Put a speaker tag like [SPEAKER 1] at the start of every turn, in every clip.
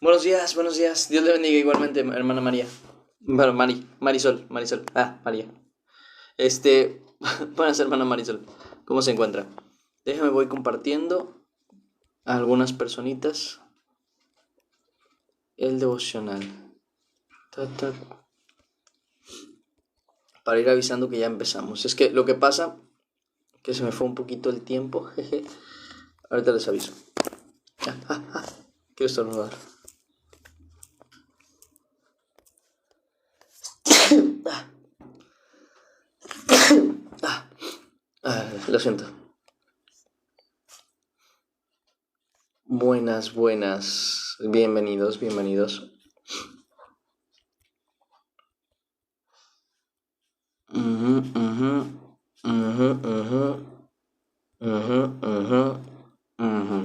[SPEAKER 1] Buenos días, buenos días. Dios le bendiga igualmente, hermana María. Bueno, Marisol. Ah, María. Este, buenas, hermana Marisol. ¿Cómo se encuentra? Déjame, voy compartiendo a algunas personitas el devocional. Ta, ta, para ir avisando que ya empezamos. Es que lo que pasa, que se me fue un poquito el tiempo. Jeje. Ahorita les aviso. Quiero estornudar. Lo siento. Buenas, buenas. Bienvenidos, bienvenidos. Ujú, ujú, ujú, ujú, ujú, ujú, ujú.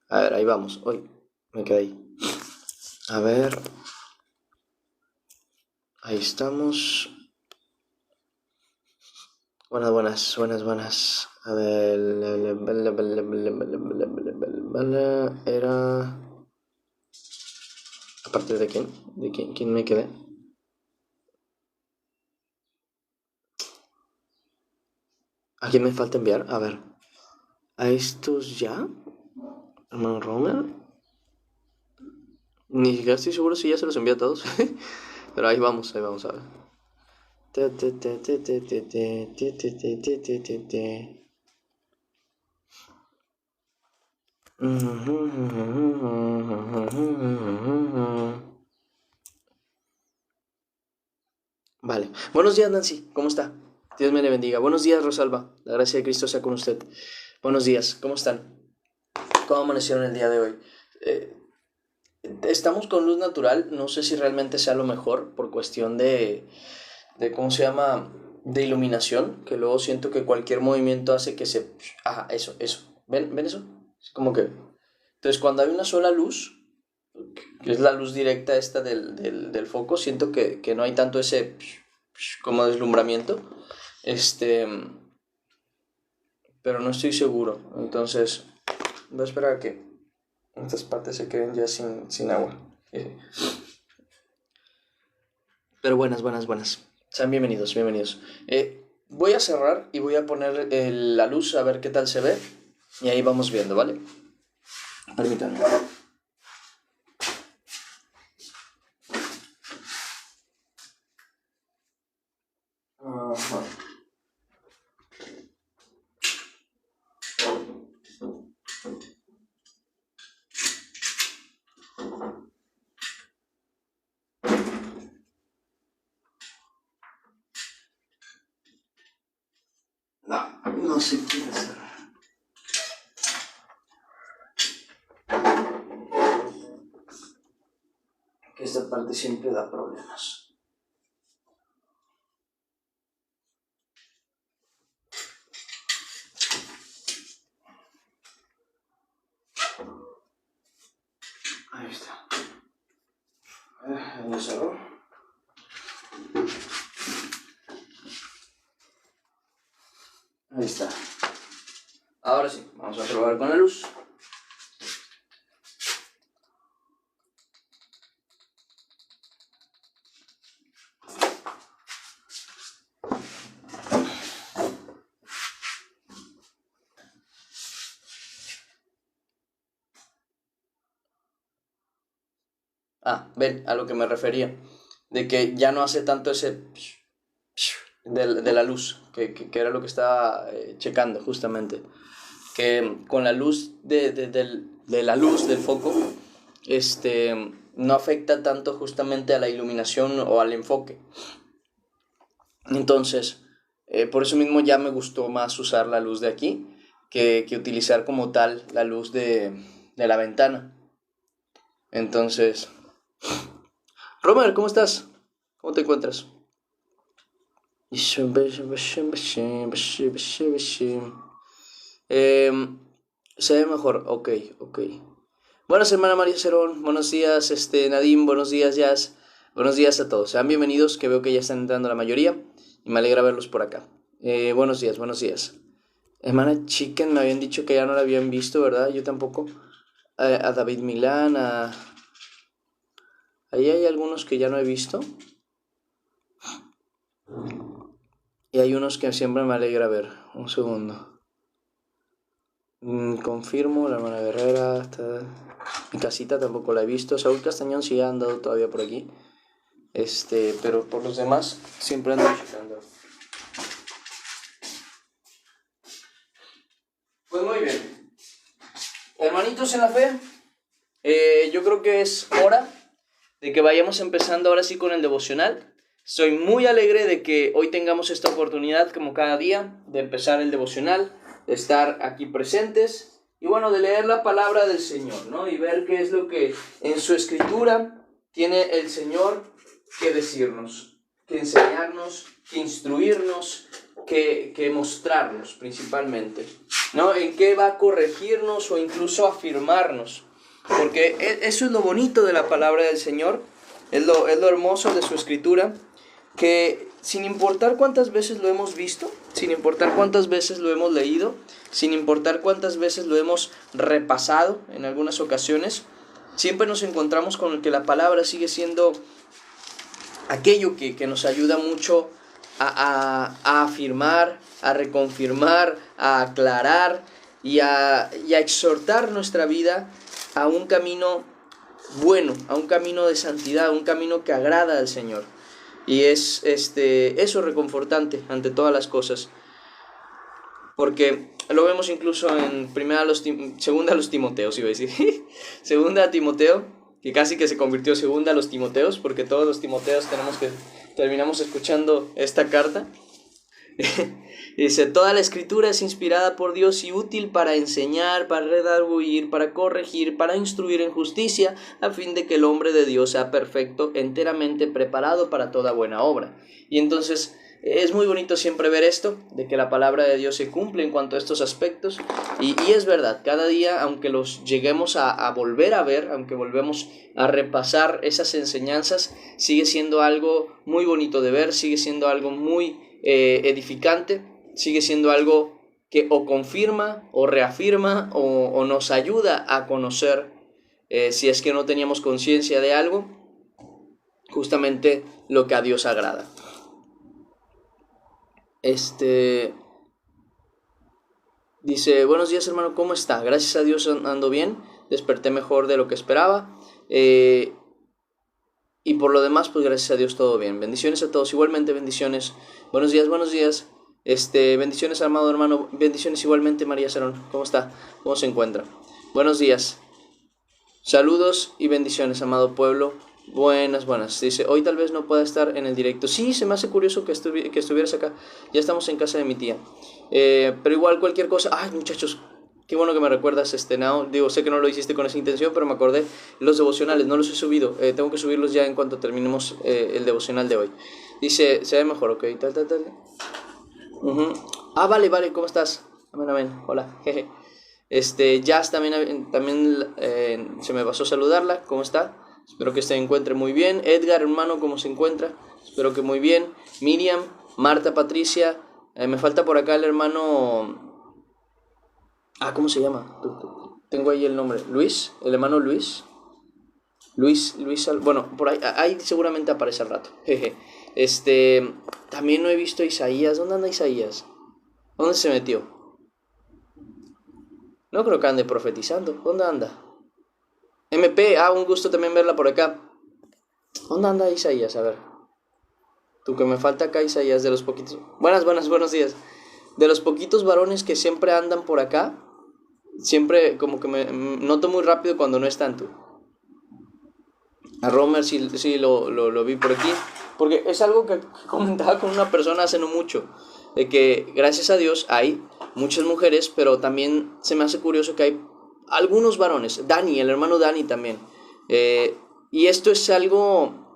[SPEAKER 1] A ver, ahí vamos. Hoy me quedé ahí. A ver, ahí estamos. Buenas, buenas, buenas, buenas. A ver, era... ¿A partir de quién? ¿De quién me quedé? ¿A quién me falta enviar? A ver. ¿A estos ya? Hermano Romer. Ni siquiera estoy seguro si ya se los envié a todos. Pero ahí vamos a ver. Vale. Buenos días, Nancy. ¿Cómo está? Dios me le bendiga. Buenos días, Rosalba. La gracia de Cristo sea con usted. Buenos días. ¿Cómo están? ¿Cómo amanecieron el día de hoy? Eh, Estamos con luz natural. No sé si realmente sea lo mejor por cuestión ¿cómo se llama? De iluminación, que luego siento que cualquier movimiento hace que se... Ajá, eso. ¿Ven eso? Es como que... Entonces, cuando hay una sola luz, que es la luz directa esta del foco, siento que no hay tanto ese como deslumbramiento. Este, pero no estoy seguro. Entonces, voy a esperar a que estas partes se queden ya sin agua. Pero buenas, buenas, buenas. Sean bienvenidos, bienvenidos. Voy a cerrar y voy a poner la luz a ver qué tal se ve. Y ahí vamos viendo, ¿vale? Permítanme. Ajá. No, no se quiere hacer. Que esta parte siempre da problemas. Ahí está. Ahí cerró. Ahí está. Ahora sí, vamos a probar con la luz. Ah, ven, a lo que me refería. De que ya no hace tanto ese de la luz, que era lo que estaba checando justamente. Que con la luz de la luz del foco, no afecta tanto justamente a la iluminación o al enfoque. Entonces, por eso mismo ya me gustó más usar la luz de aquí que utilizar como tal la luz de la ventana. Entonces, Romer, ¿cómo estás? ¿Cómo te encuentras? Eh, Se ve mejor, ok, ok. Buenas, hermana María Cerón, buenos días, Nadim, buenos días, Jazz, buenos días a todos. Sean bienvenidos, que veo que ya están entrando la mayoría y me alegra verlos por acá. Buenos días, buenos días. Hermana Chicken, me habían dicho que ya no la habían visto, ¿verdad? Yo tampoco. A David Milán, a Ahí hay algunos que ya no he visto. Y hay unos que siempre me alegra ver. Un segundo. Confirmo, la hermana Guerrera. Mi casita tampoco la he visto. Saúl Castañón sí ha andado todavía por aquí. Pero por los demás siempre ando checando. Pues muy bien. Hermanitos en la fe, yo creo que es hora de que vayamos empezando ahora sí con el devocional. Estoy muy alegre de que hoy tengamos esta oportunidad, como cada día, de empezar el devocional, de estar aquí presentes y bueno, de leer la palabra del Señor, ¿no? Y ver qué es lo que en su escritura tiene el Señor que decirnos, que enseñarnos, que instruirnos, que mostrarnos principalmente, ¿no? En qué va a corregirnos o incluso afirmarnos. Porque eso es lo bonito de la palabra del Señor, es lo hermoso de su escritura, que sin importar cuántas veces lo hemos visto, sin importar cuántas veces lo hemos leído, sin importar cuántas veces lo hemos repasado en algunas ocasiones, siempre nos encontramos con que la palabra sigue siendo aquello que nos ayuda mucho a afirmar, a reconfirmar, a aclarar y a exhortar nuestra vida a un camino bueno, a un camino de santidad, a un camino que agrada al Señor. Y es eso reconfortante ante todas las cosas. Porque lo vemos incluso en segunda a los Timoteos, iba a decir. Segunda a Timoteo, que casi que se convirtió segunda a los Timoteos, porque todos los Timoteos terminamos escuchando esta carta. Dice, toda la escritura es inspirada por Dios y útil para enseñar, para redarguir, para corregir, para instruir en justicia, a fin de que el hombre de Dios sea perfecto, enteramente preparado para toda buena obra. Y entonces es muy bonito siempre ver esto, de que la palabra de Dios se cumple en cuanto a estos aspectos, y es verdad, cada día, aunque los lleguemos a volver a ver, aunque volvemos a repasar esas enseñanzas, sigue siendo algo muy bonito de ver, sigue siendo algo muy edificante, sigue siendo algo que o confirma o reafirma o nos ayuda a conocer, si es que no teníamos conciencia de algo, justamente lo que a Dios agrada. Dice, buenos días hermano, ¿cómo está? Gracias a Dios ando bien, desperté mejor de lo que esperaba, y por lo demás, pues gracias a Dios todo bien. Bendiciones a todos, igualmente bendiciones. Buenos días, buenos días. Bendiciones, amado hermano. Bendiciones igualmente, María Sarón. ¿Cómo está? ¿Cómo se encuentra? Buenos días. Saludos y bendiciones, amado pueblo. Buenas. Dice, hoy tal vez no pueda estar en el directo. Sí, se me hace curioso que estuvieras acá. Ya estamos en casa de mi tía. Pero igual cualquier cosa. Ay, muchachos, qué bueno que me recuerdas, Nao. Digo, sé que no lo hiciste con esa intención, pero me acordé. Los devocionales, no los he subido. Tengo que subirlos ya en cuanto terminemos el devocional de hoy. Dice, se ve mejor, ok. Tal. Ah, vale, ¿cómo estás? Amén. Hola, jeje. Jazz también se me pasó saludarla. ¿Cómo está? Espero que se encuentre muy bien. Edgar, hermano, ¿cómo se encuentra? Espero que muy bien. Miriam, Marta, Patricia. Me falta por acá el hermano... ¿cómo se llama? Tengo ahí el nombre. Luis, el hermano Luis. Bueno, por ahí seguramente aparece al rato. Jeje. También no he visto a Isaías. ¿Dónde anda Isaías? ¿Dónde se metió? No creo que ande profetizando. ¿Dónde anda? MP, un gusto también verla por acá. ¿Dónde anda Isaías? A ver. Tú, que me falta acá Isaías, de los poquitos... Buenos días. De los poquitos varones que siempre andan por acá, siempre como que me noto muy rápido cuando no están tú. A Romer sí lo vi por aquí, porque es algo que comentaba con una persona hace no mucho, de que gracias a Dios hay muchas mujeres, pero también se me hace curioso que hay algunos varones. Dani, el hermano Dani también, y esto es algo,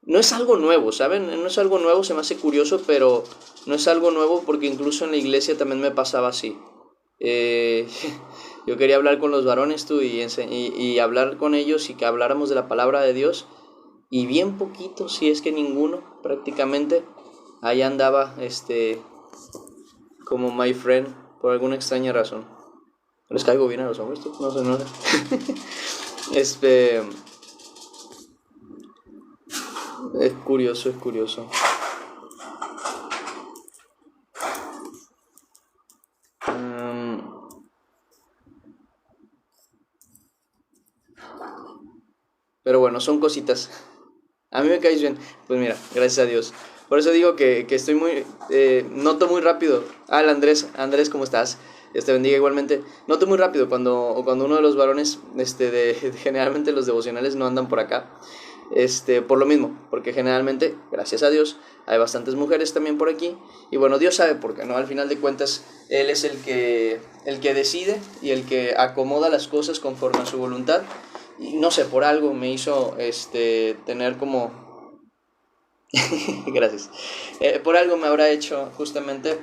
[SPEAKER 1] no es algo nuevo, ¿saben? No es algo nuevo, se me hace curioso, pero no es algo nuevo, porque incluso en la iglesia también me pasaba así. Yo quería hablar con los varones y hablar con ellos y que habláramos de la palabra de Dios, y bien poquito, si es que ninguno prácticamente, ahí andaba como my friend, por alguna extraña razón. ¿Les caigo bien a los hombres? No sé. curioso, es curioso. Pero bueno, son cositas. A mí me caes bien. Pues mira, gracias a Dios. Por eso digo que estoy muy... noto muy rápido. Andrés, ¿cómo estás? Dios te bendiga igualmente. Noto muy rápido cuando uno de los varones, generalmente los devocionales no andan por acá. Por lo mismo, porque generalmente, gracias a Dios, hay bastantes mujeres también por aquí. Y bueno, Dios sabe por qué, ¿no? Al final de cuentas, Él es el que decide y el que acomoda las cosas conforme a su voluntad. Y no sé, por algo me hizo tener como... Gracias. Por algo me habrá hecho justamente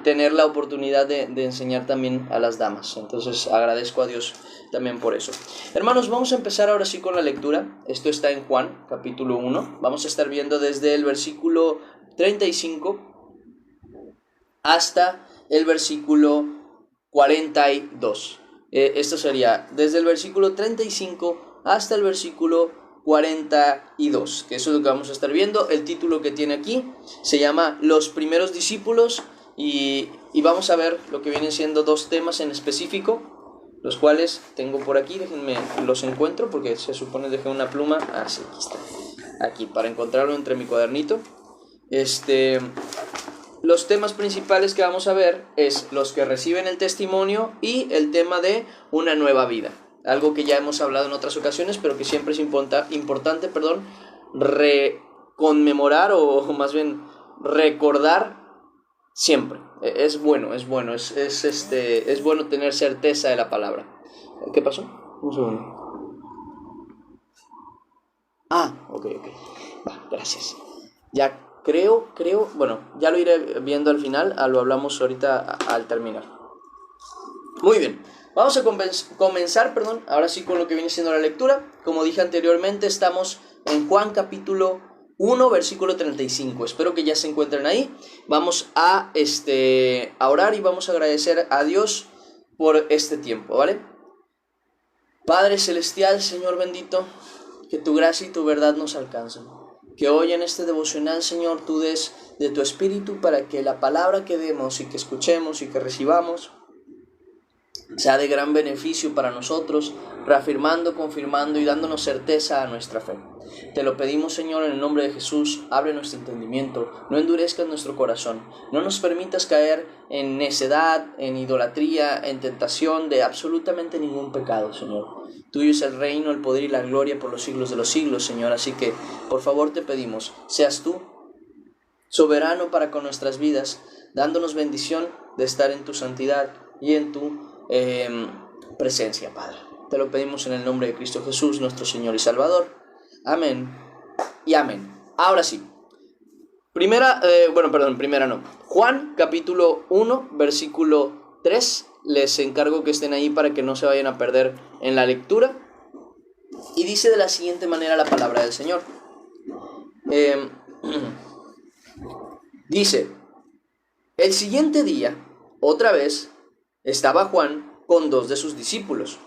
[SPEAKER 1] tener la oportunidad de enseñar también a las damas. Entonces agradezco a Dios también por eso. Hermanos, vamos a empezar ahora sí con la lectura. Esto está en Juan, capítulo 1. Vamos a estar viendo desde el versículo 35 hasta el versículo 42. Esto sería desde el versículo 35 hasta el versículo 42, que eso es lo que vamos a estar viendo. El título que tiene aquí se llama Los primeros discípulos y vamos a ver lo que vienen siendo dos temas en específico, los cuales tengo por aquí. Déjenme los encuentro porque se supone dejé una pluma. Sí, aquí está. Aquí, para encontrarlo entre mi cuadernito. Los temas principales que vamos a ver es los que reciben el testimonio y el tema de una nueva vida. Algo que ya hemos hablado en otras ocasiones, pero que siempre es importante, conmemorar o más bien recordar siempre. Es bueno tener certeza de la palabra. ¿Qué pasó? Un segundo. Ok. Va, gracias. Ya creo, bueno, ya lo iré viendo al final, lo hablamos ahorita al terminar. Muy bien, vamos a comenzar, ahora sí con lo que viene siendo la lectura. Como dije anteriormente, estamos en Juan capítulo 1, versículo 35. Espero que ya se encuentren ahí. Vamos a orar y vamos a agradecer a Dios por este tiempo, ¿vale? Padre celestial, Señor bendito, que tu gracia y tu verdad nos alcancen. Que hoy en este devocional, Señor, tú des de tu espíritu para que la palabra que demos y que escuchemos y que recibamos sea de gran beneficio para nosotros, reafirmando, confirmando y dándonos certeza a nuestra fe. Te lo pedimos, Señor, en el nombre de Jesús. Abre nuestro entendimiento, no endurezcas nuestro corazón, no nos permitas caer en necedad, en idolatría, en tentación de absolutamente ningún pecado, Señor. Tuyo es el reino, el poder y la gloria por los siglos de los siglos, Señor. Así que, por favor, te pedimos, seas tú soberano para con nuestras vidas, dándonos bendición de estar en tu santidad y en tu presencia, Padre. Te lo pedimos en el nombre de Cristo Jesús, nuestro Señor y Salvador. Amén y amén. Ahora sí. Primera no. Juan capítulo 1, versículo 3. Les encargo que estén ahí para que no se vayan a perder en la lectura. Y dice de la siguiente manera la palabra del Señor. Dice: el siguiente día, otra vez, estaba Juan con 2 de sus discípulos.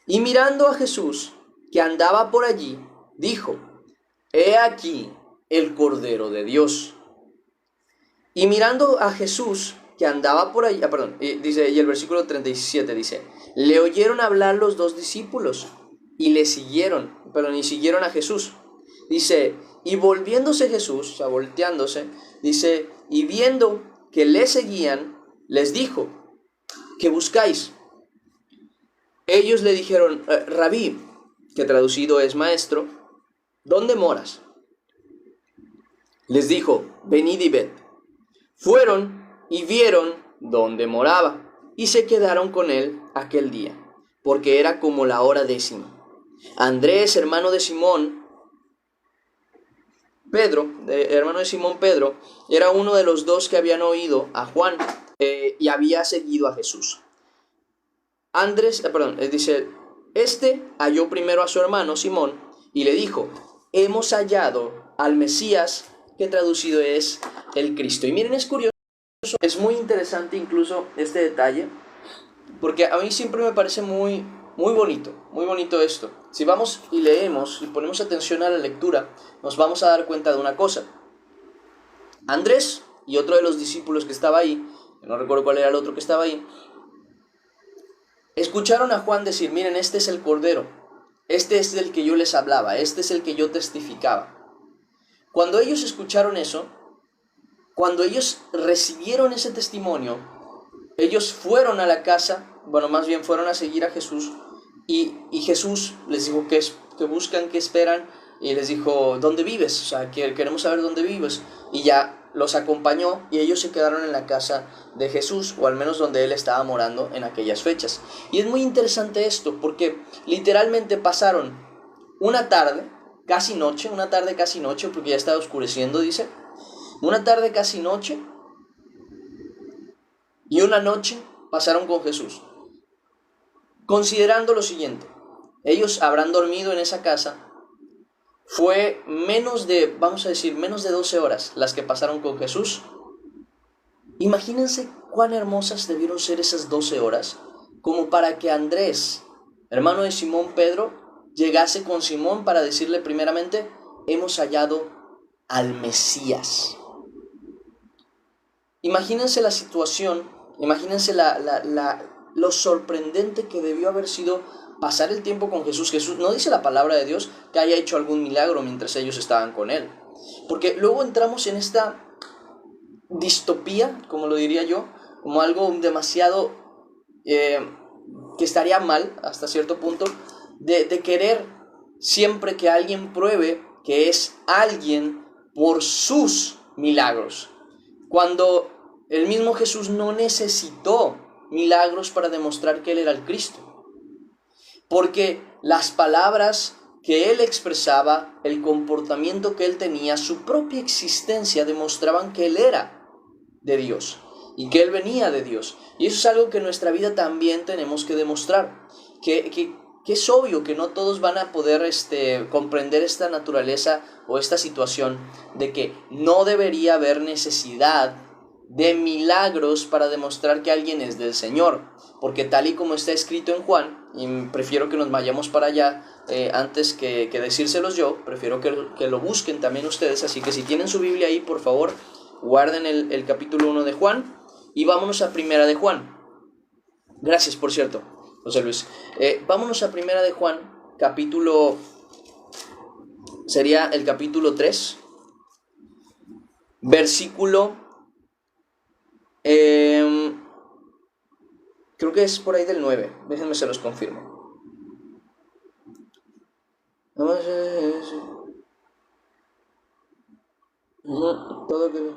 [SPEAKER 1] Y mirando a Jesús, que andaba por allí, dijo: he aquí el Cordero de Dios. Y mirando a Jesús, que andaba por allí, dice, y el versículo 37 dice: le oyeron hablar los 2 discípulos, y le siguieron, y siguieron a Jesús. Dice, y volviéndose Jesús, o sea, volteándose, dice, y viendo que le seguían, les dijo: ¿qué buscáis? Ellos le dijeron: Rabí, que traducido es maestro, ¿dónde moras? Les dijo: venid y ved. Fueron y vieron dónde moraba, y se quedaron con él aquel día, porque era como la hora 10. Andrés, hermano de Simón Pedro, era uno de los 2 que habían oído a Juan y había seguido a Jesús. Dice, halló primero a su hermano Simón y le dijo: hemos hallado al Mesías, que traducido es el Cristo. Y miren, es curioso, es muy interesante incluso este detalle, porque a mí siempre me parece muy bonito esto. si vamos y leemos y ponemos atención a la lectura, nos vamos a dar cuenta de una cosa. Andrés y otro de los discípulos que estaba ahí, no recuerdo cuál era el otro que estaba ahí, escucharon a Juan decir, miren, este es el Cordero, este es el que yo les hablaba, este es el que yo testificaba. Cuando ellos escucharon eso, cuando ellos recibieron ese testimonio, ellos fueron a la casa, bueno, más bien fueron a seguir a Jesús, y Jesús les dijo que buscan, que esperan, y les dijo, ¿dónde vives? O sea, queremos saber dónde vives. Y ya los acompañó, y ellos se quedaron en la casa de Jesús, o al menos donde él estaba morando en aquellas fechas. Y es muy interesante esto, porque literalmente pasaron una tarde, casi noche, porque ya estaba oscureciendo, dice, una tarde casi noche, y una noche pasaron con Jesús. Considerando lo siguiente, ellos habrán dormido en esa casa, fue menos de 12 horas las que pasaron con Jesús. Imagínense cuán hermosas debieron ser esas 12 horas, como para que Andrés, hermano de Simón Pedro, llegase con Simón para decirle primeramente, hemos hallado al Mesías. Imagínense la situación, imagínense lo sorprendente que debió haber sido pasar el tiempo con Jesús. Jesús no dice la palabra de Dios que haya hecho algún milagro mientras ellos estaban con él. Porque luego entramos en esta distopía, como lo diría yo, como algo demasiado que estaría mal hasta cierto punto, de querer siempre que alguien pruebe que es alguien por sus milagros, cuando el mismo Jesús no necesitó milagros para demostrar que él era el Cristo, porque las palabras que él expresaba, el comportamiento que él tenía, su propia existencia demostraban que él era de Dios y que él venía de Dios. Y eso es algo que en nuestra vida también tenemos que demostrar, que es obvio que no todos van a poder comprender esta naturaleza o esta situación de que no debería haber necesidad de milagros para demostrar que alguien es del Señor, porque tal y como está escrito en Juan, y prefiero que nos vayamos para allá antes que decírselos yo, prefiero que lo busquen también ustedes, así que si tienen su Biblia ahí, por favor, guarden el capítulo 1 de Juan, y vámonos a Primera de Juan. Gracias, por cierto, José Luis. Vámonos a Primera de Juan, sería el capítulo 3, versículo... creo que es por ahí del 9. Déjenme se los confirmo. Todo que...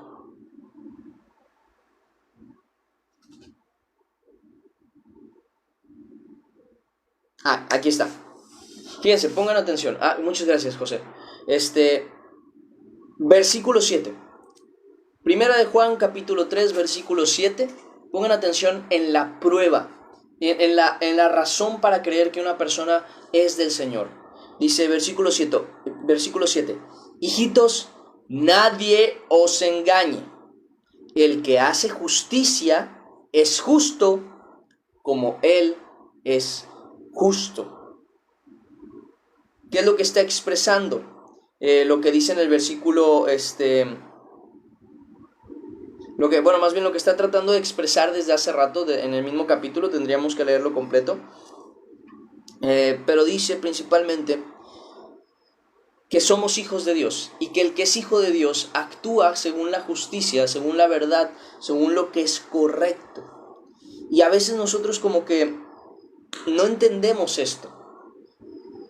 [SPEAKER 1] aquí está. Fíjense, pongan atención. Muchas gracias, José. Versículo 7. Primera de Juan, capítulo 3, versículo 7. Pongan atención en la prueba, en la razón para creer que una persona es del Señor. Dice versículo 7. Hijitos, nadie os engañe. El que hace justicia es justo como Él es justo. ¿Qué es lo que está expresando? Lo que dice en el versículo... lo que está tratando de expresar desde hace rato en el mismo capítulo, tendríamos que leerlo completo, pero dice principalmente que somos hijos de Dios y que el que es hijo de Dios actúa según la justicia, según la verdad, según lo que es correcto. Y a veces nosotros como que no entendemos esto.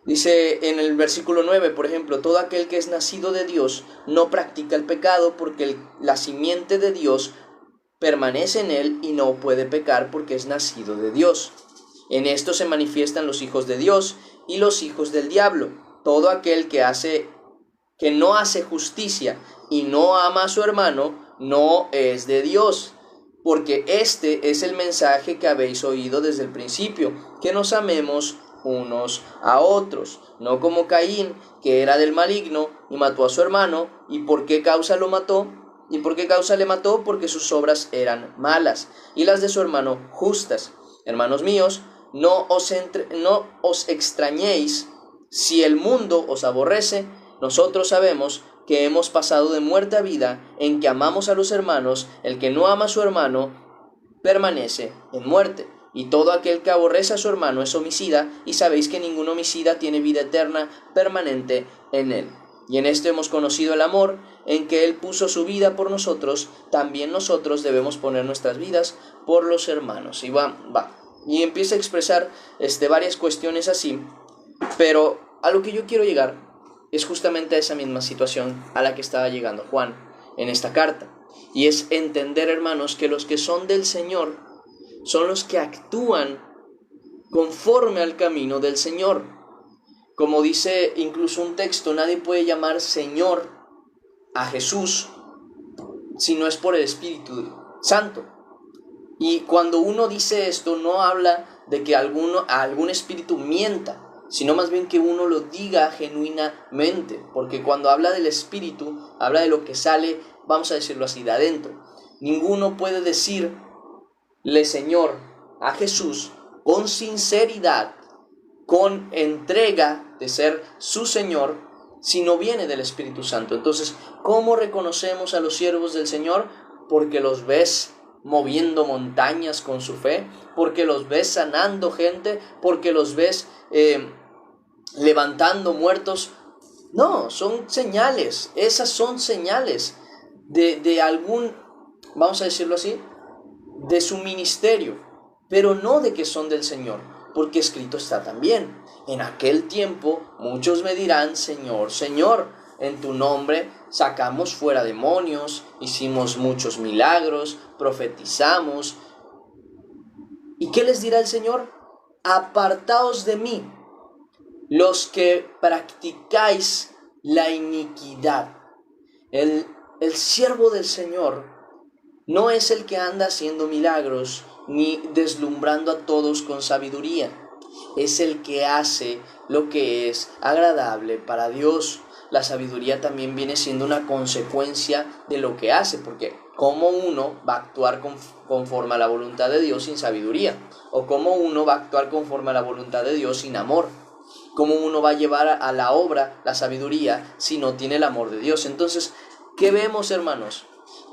[SPEAKER 1] Dice en el versículo 9, por ejemplo, todo aquel que es nacido de Dios no practica el pecado porque la simiente de Dios permanece en él y no puede pecar porque es nacido de Dios. En esto se manifiestan los hijos de Dios y los hijos del diablo. Todo aquel que no hace justicia y no ama a su hermano no es de Dios, porque este es el mensaje que habéis oído desde el principio, que nos amemos unos a otros, no como Caín, que era del maligno y mató a su hermano. ¿Y por qué causa lo mató? ¿Y por qué causa le mató? Porque sus obras eran malas y las de su hermano justas. Hermanos míos, no os extrañéis Si el mundo os aborrece, nosotros sabemos que hemos pasado de muerte a vida en que amamos a los hermanos. El que no ama a su hermano permanece en muerte. Y todo aquel que aborrece a su hermano es homicida, y sabéis que ningún homicida tiene vida eterna permanente en él. Y en esto hemos conocido el amor, en que Él puso su vida por nosotros. También nosotros debemos poner nuestras vidas por los hermanos. Y y empieza a expresar varias cuestiones así, pero a lo que yo quiero llegar es justamente a esa misma situación a la que estaba llegando Juan en esta carta. Y es entender, hermanos, que los que son del Señor son los que actúan conforme al camino del Señor. Como dice incluso un texto, nadie puede llamar Señor a Jesús si no es por el Espíritu Santo. Y cuando uno dice esto, no habla de que algún espíritu mienta, sino más bien que uno lo diga genuinamente, porque cuando habla del Espíritu, habla de lo que sale, vamos a decirlo así, de adentro. Ninguno puede decirle Señor a Jesús con sinceridad, con entrega de ser su Señor, si no viene del Espíritu Santo. Entonces, ¿cómo reconocemos a los siervos del Señor? Porque los ves moviendo montañas con su fe, porque los ves sanando gente, porque los ves levantando muertos. No, son señales, esas son señales de algún, vamos a decirlo así, de su ministerio, pero no de que son del Señor, porque escrito está también: en aquel tiempo muchos me dirán, Señor, Señor, en tu nombre sacamos fuera demonios, hicimos muchos milagros, profetizamos. ¿Y qué les dirá el Señor? Apartaos de mí, los que practicáis la iniquidad. El siervo del Señor no es el que anda haciendo milagros ni deslumbrando a todos con sabiduría. Es el que hace lo que es agradable para Dios. La sabiduría también viene siendo una consecuencia de lo que hace, porque ¿cómo uno va a actuar conforme a la voluntad de Dios sin sabiduría? ¿O cómo uno va a actuar conforme a la voluntad de Dios sin amor? ¿Cómo uno va a llevar a la obra la sabiduría si no tiene el amor de Dios? Entonces, ¿qué vemos, hermanos?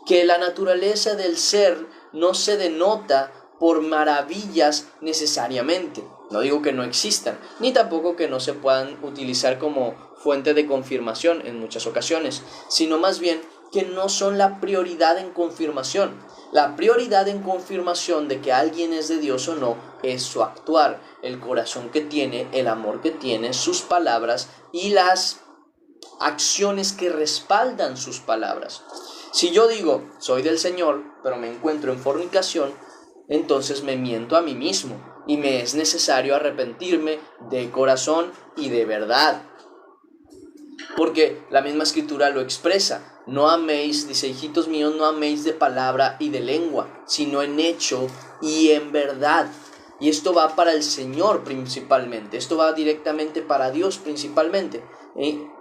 [SPEAKER 1] Que la naturaleza del ser no se denota por maravillas necesariamente. No digo que no existan, ni tampoco que no se puedan utilizar como fuente de confirmación en muchas ocasiones, sino más bien que no son la prioridad en confirmación. La prioridad en confirmación de que alguien es de Dios o no es su actuar, el corazón que tiene, el amor que tiene, sus palabras y las acciones que respaldan sus palabras. Si yo digo, soy del Señor, pero me encuentro en fornicación, entonces me miento a mí mismo y me es necesario arrepentirme de corazón y de verdad. Porque la misma escritura lo expresa: no améis, dice, hijitos míos, no améis de palabra y de lengua, sino en hecho y en verdad. Y esto va para el Señor principalmente, esto va directamente para Dios principalmente,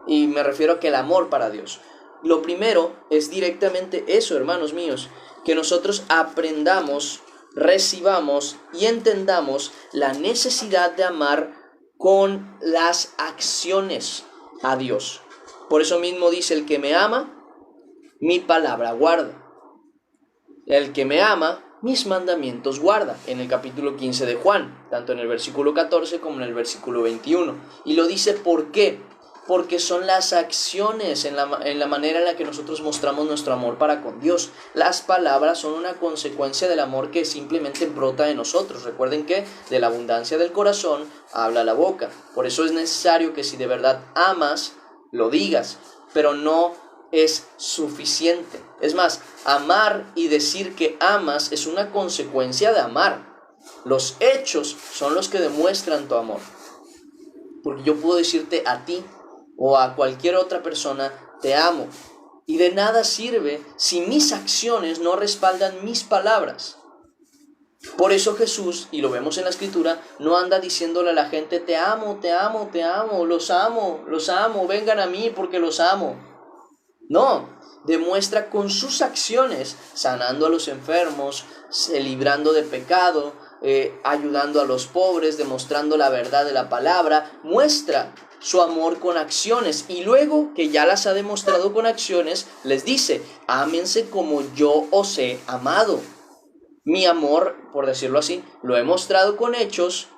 [SPEAKER 1] y me refiero a que el amor para Dios. Lo primero es directamente eso, hermanos míos, que nosotros aprendamos, recibamos y entendamos la necesidad de amar con las acciones a Dios. Por eso mismo dice: el que me ama, mi palabra guarda. El que me ama, mis mandamientos guarda. En el capítulo 15 de Juan, tanto en el versículo 14 como en el versículo 21. Y lo dice ¿por qué? Porque son las acciones en la manera en la que nosotros mostramos nuestro amor para con Dios. Las palabras son una consecuencia del amor que simplemente brota de nosotros. Recuerden que de la abundancia del corazón habla la boca. Por eso es necesario que si de verdad amas, lo digas, pero no es suficiente. Es más, amar y decir que amas es una consecuencia de amar. Los hechos son los que demuestran tu amor. Porque yo puedo decirte a ti o a cualquier otra persona, te amo, y de nada sirve si mis acciones no respaldan mis palabras. Por eso Jesús, y lo vemos en la escritura, no anda diciéndole a la gente: te amo, te amo, te amo, los amo, vengan a mí porque los amo. No, demuestra con sus acciones, sanando a los enfermos, librando de pecado, ayudando a los pobres, demostrando la verdad de la palabra, muestra su amor con acciones, y luego que ya las ha demostrado con acciones, les dice: ámense como yo os he amado. Mi amor, por decirlo así, lo he mostrado con hechos,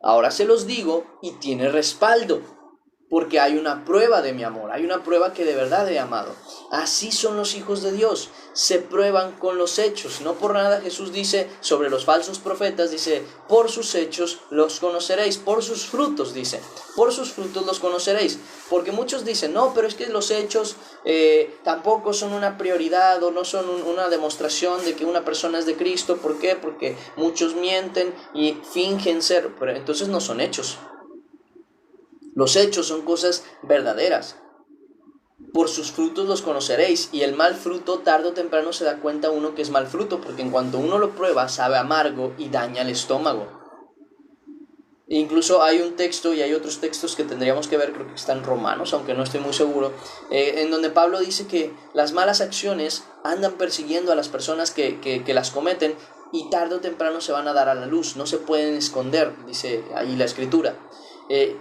[SPEAKER 1] ahora se los digo, y tiene respaldo, porque hay una prueba de mi amor, hay una prueba que de verdad he amado. Así son los hijos de Dios, se prueban con los hechos. No por nada Jesús dice sobre los falsos profetas, dice: por sus hechos los conoceréis, por sus frutos, dice, por sus frutos los conoceréis. Porque muchos dicen: no, pero es que los hechos tampoco son una prioridad, o no son una demostración de que una persona es de Cristo. ¿Por qué? Porque muchos mienten y fingen ser, pero entonces no son hechos. Los hechos son cosas verdaderas. Por sus frutos los conoceréis, y el mal fruto tarde o temprano se da cuenta uno que es mal fruto, porque en cuanto uno lo prueba sabe amargo y daña el estómago. Incluso hay un texto, y hay otros textos que tendríamos que ver, creo que están en Romanos, aunque no estoy muy seguro, en donde Pablo dice que las malas acciones andan persiguiendo a las personas que las cometen, y tarde o temprano se van a dar a la luz, no se pueden esconder, dice ahí la escritura.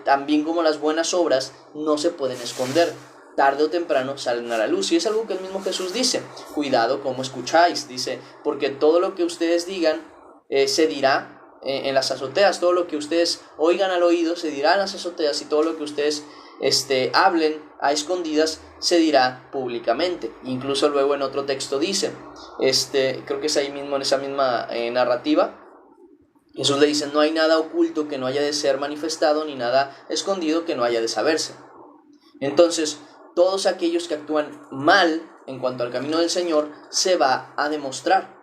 [SPEAKER 1] También como las buenas obras no se pueden esconder, tarde o temprano salen a la luz. Y es algo que el mismo Jesús dice: cuidado cómo escucháis, dice, porque todo lo que ustedes digan se dirá en las azoteas, todo lo que ustedes oigan al oído se dirá en las azoteas, y todo lo que ustedes hablen a escondidas se dirá públicamente. Incluso luego en otro texto dice, creo que es ahí mismo en esa misma narrativa, Jesús le dice: no hay nada oculto que no haya de ser manifestado, ni nada escondido que no haya de saberse. Entonces, todos aquellos que actúan mal en cuanto al camino del Señor se va a demostrar.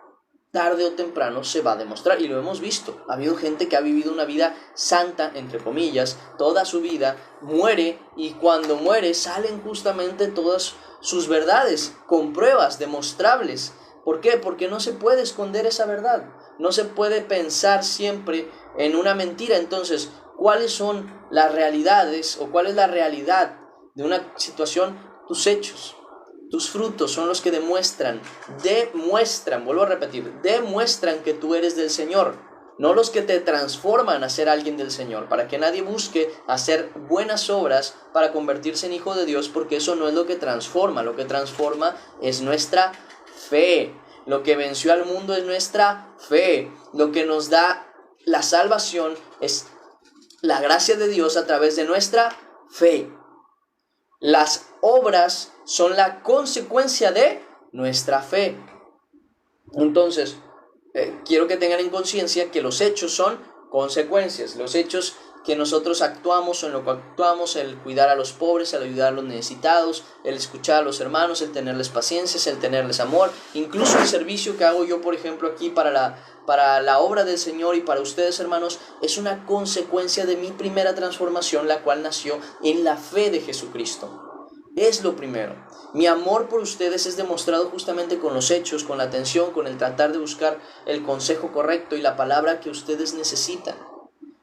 [SPEAKER 1] Tarde o temprano se va a demostrar, y lo hemos visto. Ha habido gente que ha vivido una vida santa, entre comillas, toda su vida, muere, y cuando muere salen justamente todas sus verdades, con pruebas demostrables. ¿Por qué? Porque no se puede esconder esa verdad. No se puede pensar siempre en una mentira. Entonces, ¿cuáles son las realidades, o cuál es la realidad de una situación? Tus hechos, tus frutos son los que demuestran, vuelvo a repetir, demuestran que tú eres del Señor, no los que te transforman a ser alguien del Señor, para que nadie busque hacer buenas obras para convertirse en hijo de Dios, porque eso no es lo que transforma. Lo que transforma es nuestra fe. Lo que venció al mundo es nuestra fe. Lo que nos da la salvación es la gracia de Dios a través de nuestra fe. Las obras son la consecuencia de nuestra fe. Entonces, quiero que tengan en conciencia que los hechos son consecuencias. Los hechos que nosotros actuamos, o en lo que actuamos, el cuidar a los pobres, el ayudar a los necesitados, el escuchar a los hermanos, el tenerles paciencia, el tenerles amor, incluso el servicio que hago yo, por ejemplo, aquí para la obra del Señor y para ustedes, hermanos, es una consecuencia de mi primera transformación, la cual nació en la fe de Jesucristo. Es lo primero. Mi amor por ustedes es demostrado justamente con los hechos, con la atención, con el tratar de buscar el consejo correcto y la palabra que ustedes necesitan.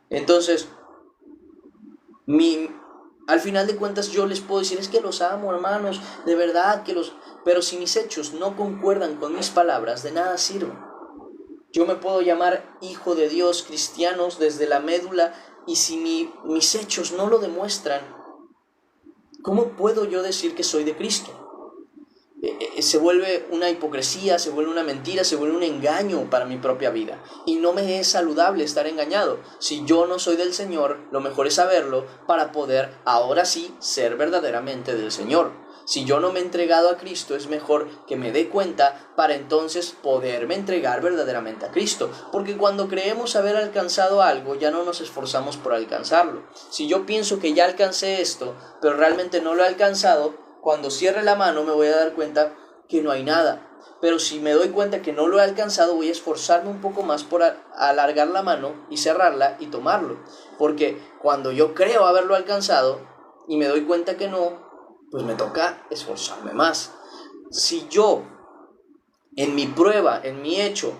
[SPEAKER 1] Entonces, al final de cuentas yo les puedo decir: es que los amo, hermanos, de verdad que los... Pero si mis hechos no concuerdan con mis palabras, de nada sirven. Yo me puedo llamar hijo de Dios, cristianos desde la médula, y si mis hechos no lo demuestran, ¿cómo puedo yo decir que soy de Cristo? Se vuelve una hipocresía, se vuelve una mentira, se vuelve un engaño para mi propia vida. Y no me es saludable estar engañado. Si yo no soy del Señor, lo mejor es saberlo para poder, ahora sí, ser verdaderamente del Señor. Si yo no me he entregado a Cristo, es mejor que me dé cuenta para entonces poderme entregar verdaderamente a Cristo. Porque cuando creemos haber alcanzado algo, ya no nos esforzamos por alcanzarlo. Si yo pienso que ya alcancé esto, pero realmente no lo he alcanzado, cuando cierre la mano me voy a dar cuenta que no hay nada. Pero si me doy cuenta que no lo he alcanzado, voy a esforzarme un poco más por alargar la mano y cerrarla y tomarlo. Porque cuando yo creo haberlo alcanzado y me doy cuenta que no, pues me toca esforzarme más. Si yo, en mi prueba, en mi hecho,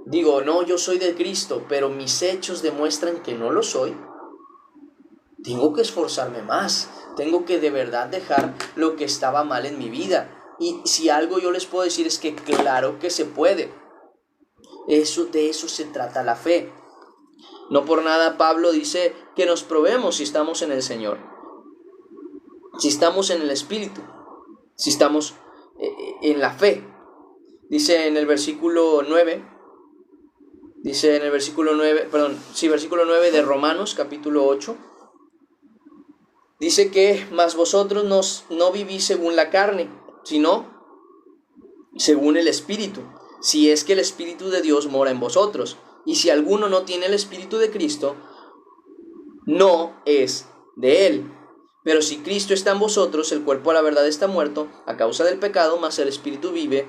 [SPEAKER 1] digo: no, yo soy de Cristo, pero mis hechos demuestran que no lo soy, tengo que esforzarme más. Tengo que de verdad dejar lo que estaba mal en mi vida. Y si algo yo les puedo decir es que claro que se puede. De eso se trata la fe. No por nada Pablo dice que nos probemos si estamos en el Señor, si estamos en el Espíritu, si estamos en la fe. Dice en el versículo 9, versículo 9 de Romanos capítulo 8. Dice que mas vosotros no vivís según la carne, sino según el Espíritu, si es que el Espíritu de Dios mora en vosotros. Y si alguno no tiene el Espíritu de Cristo, no es de él. Pero si Cristo está en vosotros, el cuerpo a la verdad está muerto a causa del pecado, mas el Espíritu vive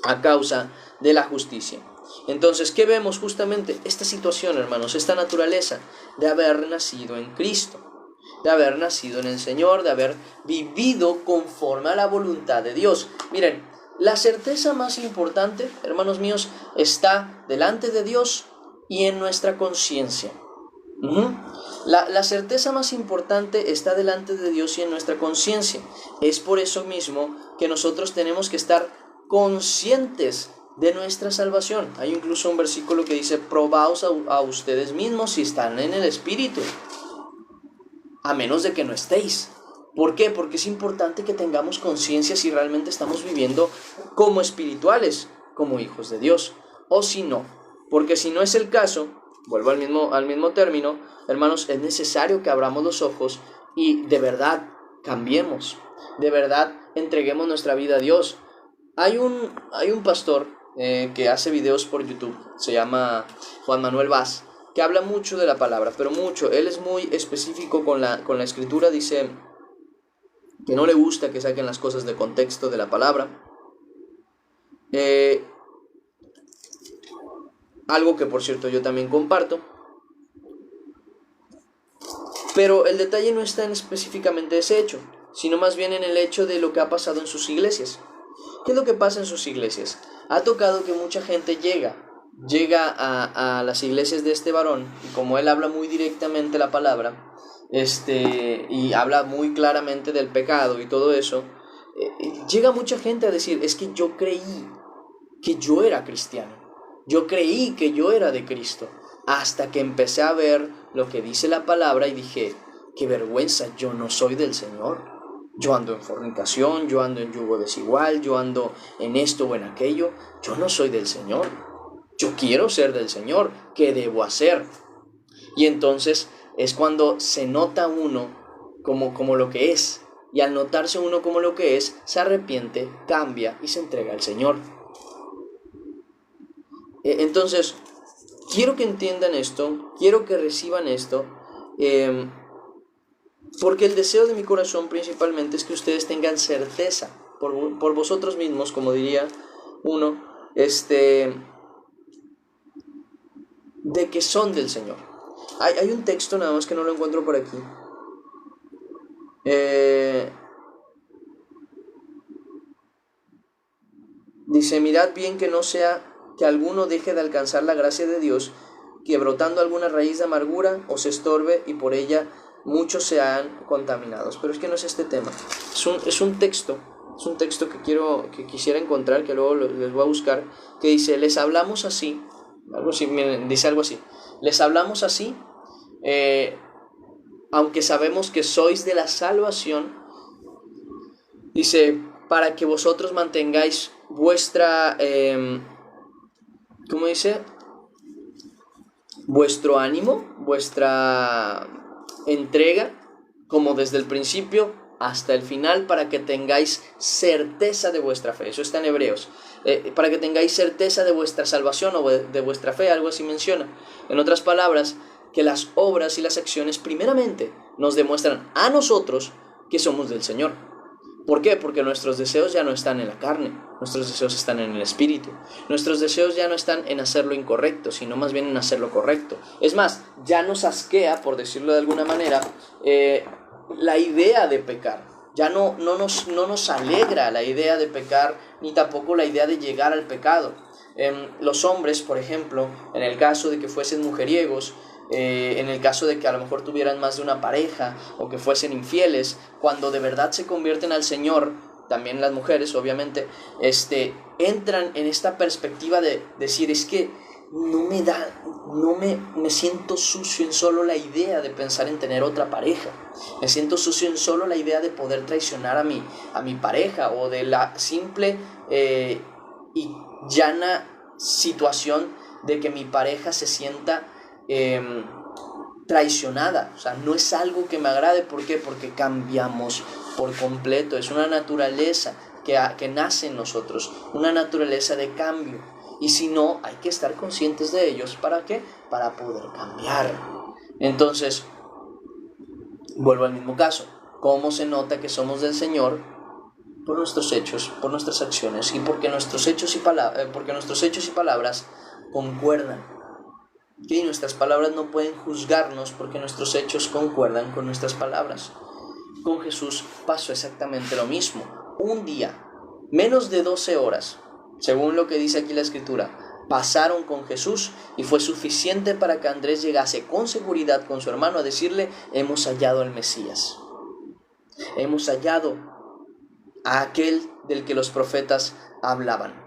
[SPEAKER 1] a causa de la justicia. Entonces, ¿qué vemos justamente? Esta situación, hermanos, esta naturaleza de haber nacido en Cristo, de haber nacido en el Señor, de haber vivido conforme a la voluntad de Dios. Miren, la certeza más importante, hermanos míos, está delante de Dios y en nuestra conciencia. La certeza más importante está delante de Dios y en nuestra conciencia. Es por eso mismo que nosotros tenemos que estar conscientes de nuestra salvación. Hay incluso un versículo que dice: probaos a ustedes mismos si están en el Espíritu, a menos de que no estéis. ¿Por qué? Porque es importante que tengamos conciencia si realmente estamos viviendo como espirituales, como hijos de Dios, o si no. Porque si no es el caso, vuelvo al mismo término, hermanos, es necesario que abramos los ojos y de verdad cambiemos, de verdad entreguemos nuestra vida a Dios. Hay un pastor que hace videos por YouTube, se llama Juan Manuel Vaz, que habla mucho de la palabra, pero mucho. Él es muy específico con la escritura. Dice que no le gusta que saquen las cosas de contexto de la palabra. Algo que, por cierto, yo también comparto. Pero el detalle no está en específicamente ese hecho, sino más bien en el hecho de lo que ha pasado en sus iglesias. ¿Qué es lo que pasa en sus iglesias? Ha tocado que mucha gente llega a las iglesias de este varón, y como él habla muy directamente la palabra, y habla muy claramente del pecado y todo eso, llega mucha gente a decir: es que yo creí que yo era cristiano, yo creí que yo era de Cristo, hasta que empecé a ver lo que dice la palabra y dije: qué vergüenza, yo no soy del Señor, yo ando en fornicación, yo ando en yugo desigual, yo ando en esto o en aquello, yo no soy del Señor, yo quiero ser del Señor, ¿qué debo hacer? Y entonces es cuando se nota uno como lo que es, y al notarse uno como lo que es, se arrepiente, cambia y se entrega al Señor. Entonces, quiero que entiendan esto, quiero que reciban esto, porque el deseo de mi corazón principalmente es que ustedes tengan certeza por vosotros mismos, como diría uno, de que son del Señor. Hay un texto, nada más que no lo encuentro por aquí. Dice: mirad bien que no sea que alguno deje de alcanzar la gracia de Dios, que brotando alguna raíz de amargura os estorbe y por ella muchos sean contaminados. Pero es que no es este tema. Es un texto que quisiera encontrar, que luego les voy a buscar, que dice: les hablamos así, algo así, miren, dice algo así: les hablamos así, aunque sabemos que sois de la salvación, dice, para que vosotros mantengáis vuestra, ¿cómo dice? Vuestro ánimo, vuestra entrega, como desde el principio hasta el final, para que tengáis certeza de vuestra fe. Eso está en Hebreos. Para que tengáis certeza de vuestra salvación o de vuestra fe, algo así menciona. En otras palabras, que las obras y las acciones primeramente nos demuestran a nosotros que somos del Señor. ¿Por qué? Porque nuestros deseos ya no están en la carne, nuestros deseos están en el Espíritu. Nuestros deseos ya no están en hacer lo incorrecto, sino más bien en hacer lo correcto. Es más, ya nos asquea, por decirlo de alguna manera, la idea de pecar. Ya no nos alegra la idea de pecar, ni tampoco la idea de llegar al pecado. Los hombres, por ejemplo, en el caso de que fuesen mujeriegos, en el caso de que a lo mejor tuvieran más de una pareja o que fuesen infieles, cuando de verdad se convierten al Señor, también las mujeres obviamente, entran en esta perspectiva de decir: es que me siento sucio en solo la idea de pensar en tener otra pareja. Me siento sucio en solo la idea de poder traicionar a mi pareja, o de la simple y llana situación de que mi pareja se sienta traicionada. O sea, no es algo que me agrade. ¿Por qué? Porque cambiamos por completo. Es una naturaleza que nace en nosotros, una naturaleza de cambio. Y si no, hay que estar conscientes de ellos. ¿Para qué? Para poder cambiar. Entonces, vuelvo al mismo caso. ¿Cómo se nota que somos del Señor? Por nuestros hechos, por nuestras acciones, y porque nuestros hechos y palabras concuerdan. Y nuestras palabras no pueden juzgarnos porque nuestros hechos concuerdan con nuestras palabras. Con Jesús pasó exactamente lo mismo. Un día, menos de 12 horas, según lo que dice aquí la Escritura, pasaron con Jesús, y fue suficiente para que Andrés llegase con seguridad con su hermano a decirle: hemos hallado al Mesías. Hemos hallado a aquel del que los profetas hablaban,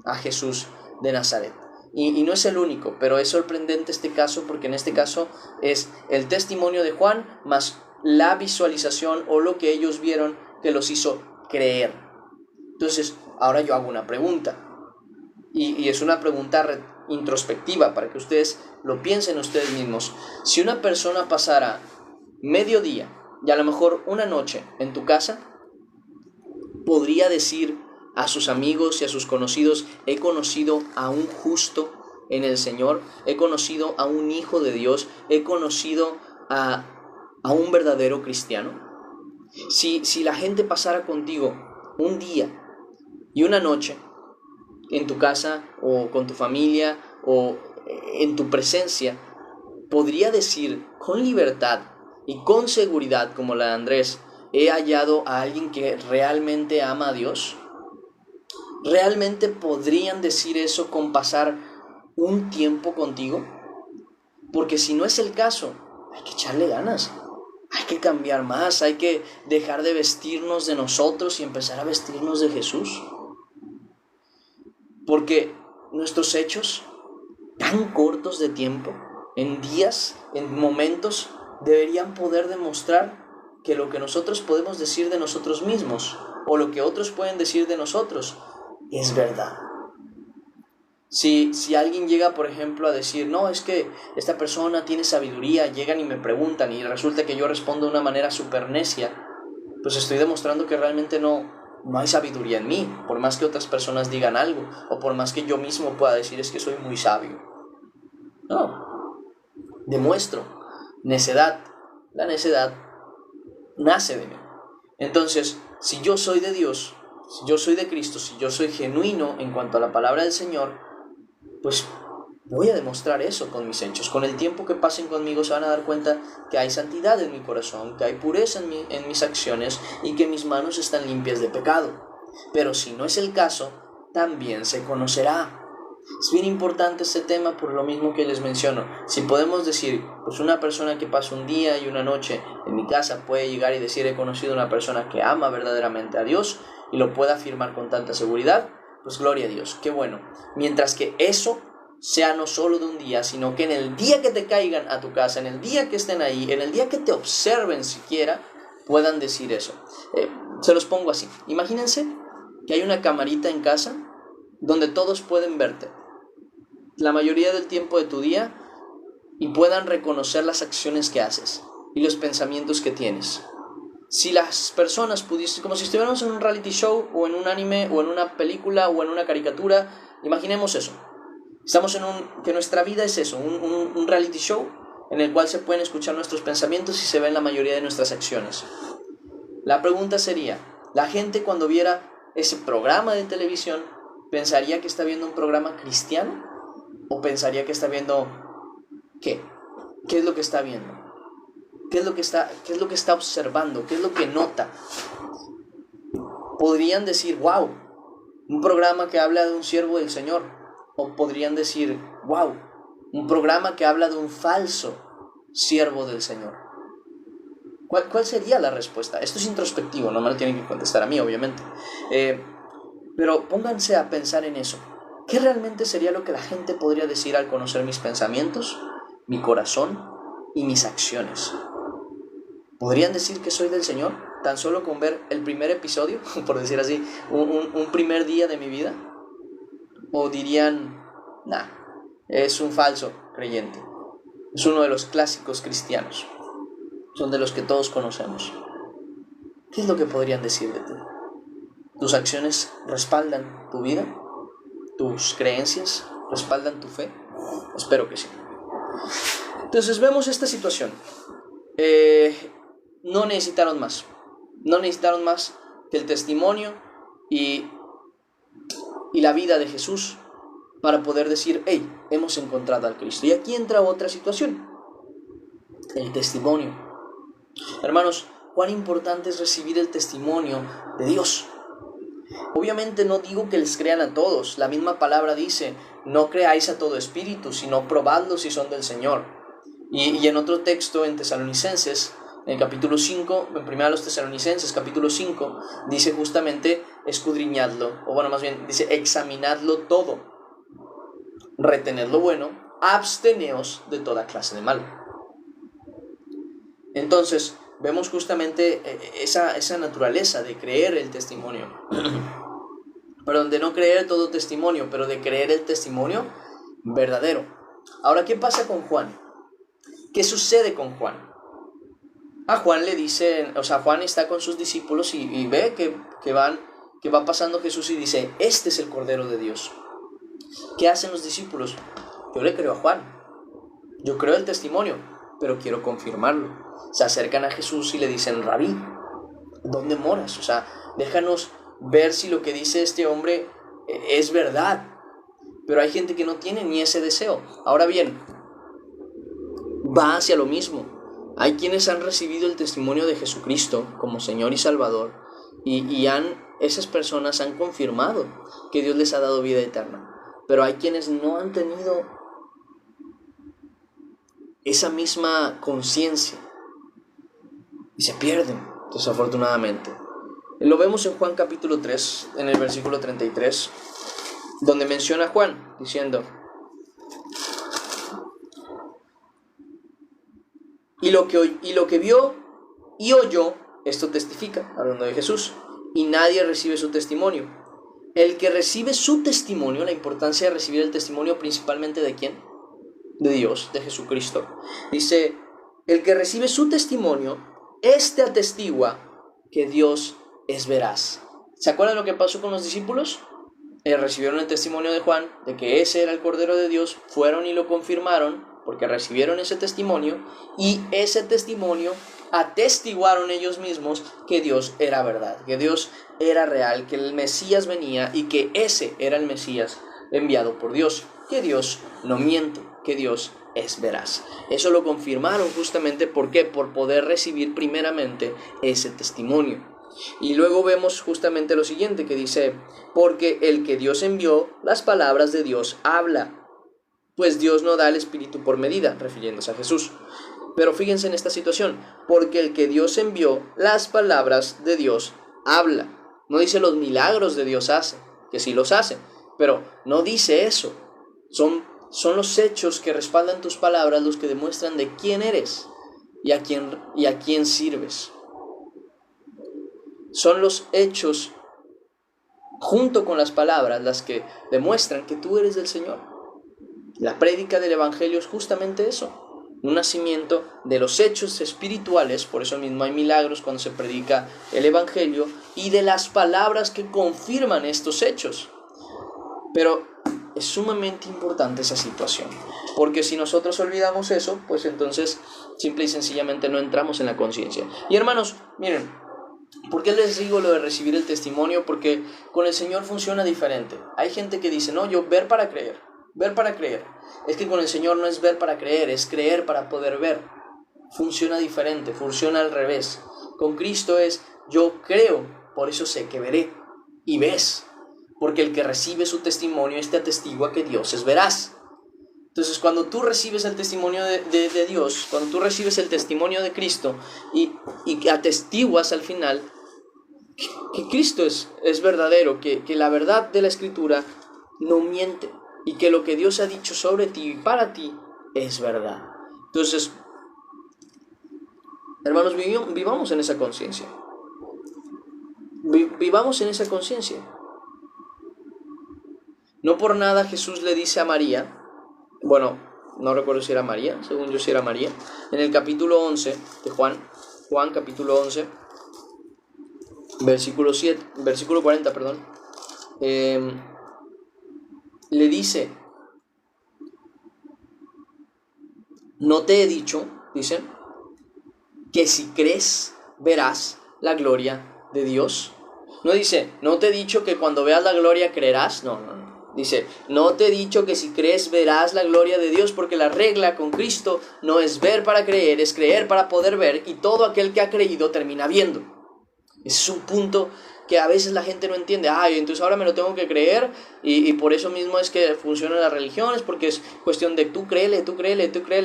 [SPEAKER 1] a Jesús de Nazaret. Y no es el único, pero es sorprendente este caso, porque en este caso es el testimonio de Juan más la visualización o lo que ellos vieron que los hizo creer. Entonces, ahora yo hago una pregunta, y es una pregunta introspectiva para que ustedes lo piensen ustedes mismos. Si una persona pasara mediodía y a lo mejor una noche en tu casa, ¿podría decir a sus amigos y a sus conocidos: he conocido a un justo en el Señor, he conocido a un hijo de Dios, he conocido a un verdadero cristiano? Si la gente pasara contigo un día y una noche en tu casa o con tu familia o en tu presencia, ¿podría decir con libertad y con seguridad, como la de Andrés: he hallado a alguien que realmente ama a Dios? ¿Realmente podrían decir eso con pasar un tiempo contigo? Porque si no es el caso, hay que echarle ganas, hay que cambiar más, hay que dejar de vestirnos de nosotros y empezar a vestirnos de Jesús. Porque nuestros hechos, tan cortos de tiempo, en días, en momentos, deberían poder demostrar que lo que nosotros podemos decir de nosotros mismos, o lo que otros pueden decir de nosotros, es verdad. Si alguien llega, por ejemplo, a decir: no, es que esta persona tiene sabiduría, llegan y me preguntan y resulta que yo respondo de una manera súper necia, pues estoy demostrando que realmente no hay sabiduría en mí, por más que otras personas digan algo, o por más que yo mismo pueda decir: es que soy muy sabio. No, demuestro necedad. La necedad nace de mí. Entonces, si yo soy de Dios, si yo soy de Cristo, si yo soy genuino en cuanto a la palabra del Señor, pues voy a demostrar eso con mis hechos. Con el tiempo que pasen conmigo se van a dar cuenta que hay santidad en mi corazón, que hay pureza en mis acciones, y que mis manos están limpias de pecado. Pero si no es el caso, también se conocerá. Es bien importante este tema por lo mismo que les menciono. Si podemos decir, pues una persona que pasa un día y una noche en mi casa puede llegar y decir: he conocido a una persona que ama verdaderamente a Dios, y lo puede afirmar con tanta seguridad, pues gloria a Dios, qué bueno. Mientras que eso sea no solo de un día, sino que en el día que te caigan a tu casa, en el día que estén ahí, en el día que te observen siquiera, puedan decir eso. Se los pongo así. Imagínense que hay una camarita en casa donde todos pueden verte la mayoría del tiempo de tu día y puedan reconocer las acciones que haces y los pensamientos que tienes. Si las personas pudiesen, como si estuviéramos en un reality show o en un anime o en una película o en una caricatura, imaginemos eso. Estamos que nuestra vida es eso, un reality show en el cual se pueden escuchar nuestros pensamientos y se ven la mayoría de nuestras acciones. La pregunta sería: ¿la gente cuando viera ese programa de televisión pensaría que está viendo un programa cristiano? ¿O pensaría que está viendo qué? ¿Qué es lo que está viendo? ¿Qué es lo que está observando? ¿Qué es lo que nota? Podrían decir: wow, un programa que habla de un siervo del Señor. O podrían decir: wow, un programa que habla de un falso siervo del Señor. ¿Cuál sería la respuesta? Esto es introspectivo, no me lo tienen que contestar a mí, obviamente. Pero pónganse a pensar en eso. ¿qué realmente sería lo que la gente podría decir al conocer mis pensamientos, mi corazón y mis acciones? ¿Podrían decir que soy del Señor tan solo con ver el primer episodio, por decir así, un primer día de mi vida? ¿O dirían, nah, es un falso creyente, es uno de los clásicos cristianos, son de los que todos conocemos? ¿Qué es lo que podrían decir de ti? ¿Tus acciones respaldan tu vida? ¿Tus creencias respaldan tu fe? Espero que sí. Entonces vemos esta situación. No necesitaron más. No necesitaron más que el testimonio y la vida de Jesús para poder decir, hey, hemos encontrado al Cristo. Y aquí entra otra situación. El testimonio. Hermanos, cuán importante es recibir el testimonio de Dios. Obviamente no digo que les crean a todos. La misma palabra dice, no creáis a todo espíritu, sino probadlo si son del Señor. Y en otro texto, en Tesalonicenses, en el capítulo 5, en 1 Tesalonicenses, capítulo 5, dice justamente, escudriñadlo, o bueno, más bien, dice, examinadlo todo, retened lo bueno, absteneos de toda clase de mal. Entonces, vemos justamente esa naturaleza de creer el testimonio. Perdón, de no creer todo testimonio, pero de creer el testimonio verdadero. Ahora, ¿qué pasa con Juan? ¿Qué sucede con Juan? A Juan le dicen, Juan está con sus discípulos y ve que va pasando Jesús y dice, este es el Cordero de Dios. ¿Qué hacen los discípulos? Yo le creo a Juan, yo creo el testimonio, pero quiero confirmarlo. Se acercan a Jesús y le dicen, Rabí, ¿dónde moras? Déjanos ver si lo que dice este hombre es verdad. Pero hay gente que no tiene ni ese deseo. Ahora bien, va hacia lo mismo. Hay quienes han recibido el testimonio de Jesucristo como Señor y Salvador y esas personas han confirmado que Dios les ha dado vida eterna. Pero hay quienes no han tenido esa misma conciencia y se pierden, desafortunadamente. Lo vemos en Juan capítulo 3, en el versículo 33, donde menciona a Juan diciendo, y lo que vio y oyó, esto testifica, hablando de Jesús, y nadie recibe su testimonio. El que recibe su testimonio, la importancia de recibir el testimonio principalmente ¿de quién? De Dios, de Jesucristo. Dice, el que recibe su testimonio, este atestigua que Dios es veraz. ¿Se acuerdan lo que pasó con los discípulos? Recibieron el testimonio de Juan, de que ese era el Cordero de Dios, fueron y lo confirmaron, porque recibieron ese testimonio, y ese testimonio atestiguaron ellos mismos que Dios era verdad, que Dios era real, que el Mesías venía y que ese era el Mesías enviado por Dios, que Dios no miente, que Dios es veraz. Eso lo confirmaron justamente, ¿por qué? Por poder recibir primeramente ese testimonio. Y luego vemos justamente lo siguiente que dice, porque el que Dios envió, las palabras de Dios habla. Pues Dios no da el Espíritu por medida, refiriéndose a Jesús. Pero fíjense en esta situación, porque el que Dios envió, las palabras de Dios habla. No dice los milagros de Dios hace, que sí los hace, pero no dice eso. Son los hechos que respaldan tus palabras los que demuestran de quién eres y a quién sirves. Son los hechos junto con las palabras las que demuestran que tú eres del Señor. La prédica del Evangelio es justamente eso, un nacimiento de los hechos espirituales, por eso mismo hay milagros cuando se predica el Evangelio, y de las palabras que confirman estos hechos. Pero es sumamente importante esa situación, porque si nosotros olvidamos eso, pues entonces simple y sencillamente no entramos en la conciencia. Y hermanos, miren, ¿por qué les digo lo de recibir el testimonio? Porque con el Señor funciona diferente. Hay gente que dice, no, yo ver para creer. Ver para creer. Es que con el Señor no es ver para creer, es creer para poder ver. Funciona diferente, funciona al revés. Con Cristo es yo creo, por eso sé que veré. Y ves, porque el que recibe su testimonio te atestigua que Dios es veraz. Entonces cuando tú recibes el testimonio de Dios, cuando tú recibes el testimonio de Cristo y atestiguas al final que Cristo es verdadero, que la verdad de la Escritura no miente y que lo que Dios ha dicho sobre ti y para ti es verdad. Entonces, hermanos, vivamos en esa conciencia. Vivamos en esa conciencia. No por nada Jesús le dice a María, bueno, no recuerdo si era María, según yo sí era María, en el capítulo 11 de Juan capítulo 11, versículo 40, perdón, le dice, no te he dicho, dice, que si crees verás la gloria de Dios. No dice, no te he dicho que cuando veas la gloria creerás, no. Dice, no te he dicho que si crees verás la gloria de Dios, porque la regla con Cristo no es ver para creer, es creer para poder ver, y todo aquel que ha creído termina viendo. Ese es un punto que a veces la gente no entiende. Entonces ahora me lo tengo que creer, y por eso mismo es que funcionan las religiones, porque es cuestión de tú créele.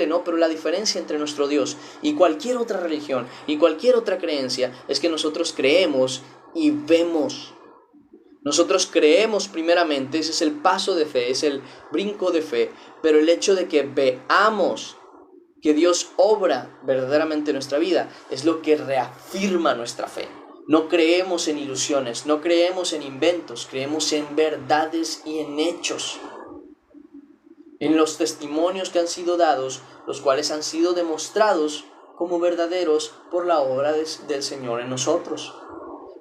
[SPEAKER 1] No, pero la diferencia entre nuestro Dios y cualquier otra religión y cualquier otra creencia es que nosotros creemos y vemos. Nosotros creemos primeramente, ese es el paso de fe, es el brinco de fe, pero el hecho de que veamos que Dios obra verdaderamente en nuestra vida es lo que reafirma nuestra fe. No creemos en ilusiones, no creemos en inventos, creemos en verdades y en hechos, en los testimonios que han sido dados, los cuales han sido demostrados como verdaderos por la obra del Señor en nosotros.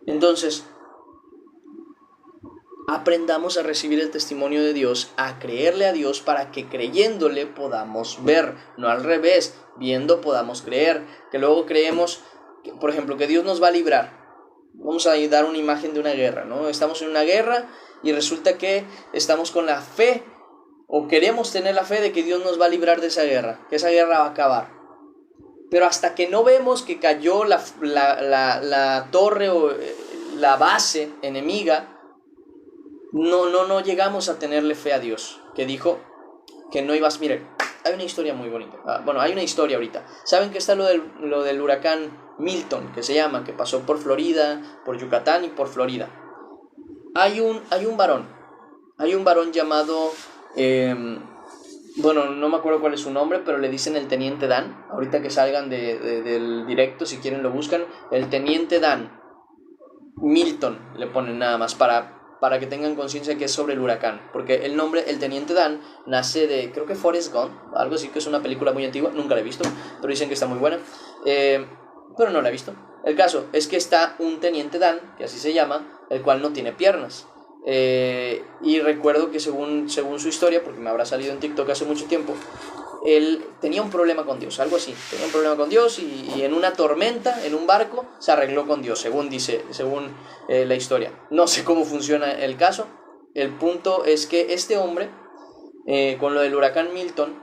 [SPEAKER 1] Entonces, aprendamos a recibir el testimonio de Dios, a creerle a Dios para que creyéndole podamos ver, no al revés, viendo podamos creer, que luego creemos, por ejemplo, que Dios nos va a librar. Vamos a dar una imagen de una guerra, ¿no? Estamos en una guerra y resulta que estamos con la fe, o queremos tener la fe de que Dios nos va a librar de esa guerra, que esa guerra va a acabar. Pero hasta que no vemos que cayó la torre o la base enemiga, no llegamos a tenerle fe a Dios, que dijo que no ibas. Miren, hay una historia muy bonita. Hay una historia ahorita. ¿Saben que está lo del huracán Milton, que se llama, que pasó por Florida, por Yucatán y por Florida? Hay un varón llamado, no me acuerdo cuál es su nombre, pero le dicen el Teniente Dan. Ahorita que salgan del directo, si quieren lo buscan, el Teniente Dan Milton le ponen nada más para que tengan conciencia que es sobre el huracán, porque el nombre, el Teniente Dan, nace de, creo que Forrest Gump, algo así, que es una película muy antigua, nunca la he visto, pero dicen que está muy buena, pero no la he visto. El caso es que está un Teniente Dan, que así se llama, el cual no tiene piernas, y recuerdo que según su historia, porque me habrá salido en TikTok hace mucho tiempo, él tenía un problema con Dios, algo así, tenía un problema con Dios y en una tormenta, en un barco, se arregló con Dios, según la historia. No sé cómo funciona el caso. El punto es que este hombre, con lo del huracán Milton,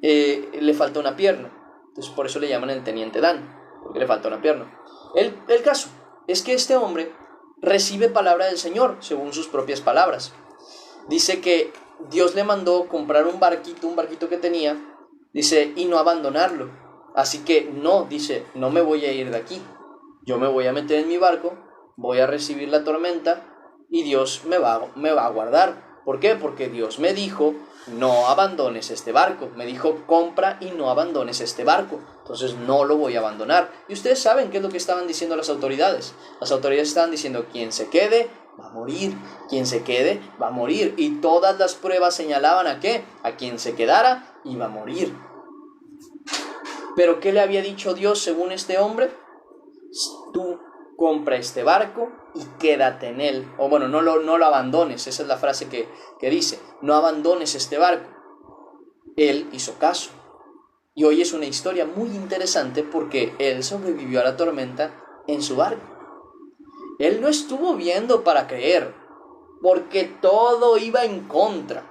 [SPEAKER 1] le falta una pierna, entonces por eso le llaman el Teniente Dan, porque le falta una pierna. El caso es que este hombre recibe palabra del Señor, según sus propias palabras. Dice que Dios le mandó comprar un barquito que tenía, dice, y no abandonarlo. Así que dice, no me voy a ir de aquí. Yo me voy a meter en mi barco, voy a recibir la tormenta y Dios me va a guardar. ¿Por qué? Porque Dios me dijo, no abandones este barco. Me dijo, compra y no abandones este barco. Entonces no lo voy a abandonar. Y ustedes saben qué es lo que estaban diciendo las autoridades. Las autoridades estaban diciendo, quien se quede va a morir, quien se quede va a morir, y todas las pruebas señalaban a qué, a quien se quedara iba a morir. Pero ¿qué le había dicho Dios según este hombre? Tú compra este barco y quédate en él, o no lo abandones, esa es la frase que dice, no abandones este barco. Él hizo caso, y hoy es una historia muy interesante porque él sobrevivió a la tormenta en su barco. Él no estuvo viendo para creer, porque todo iba en contra.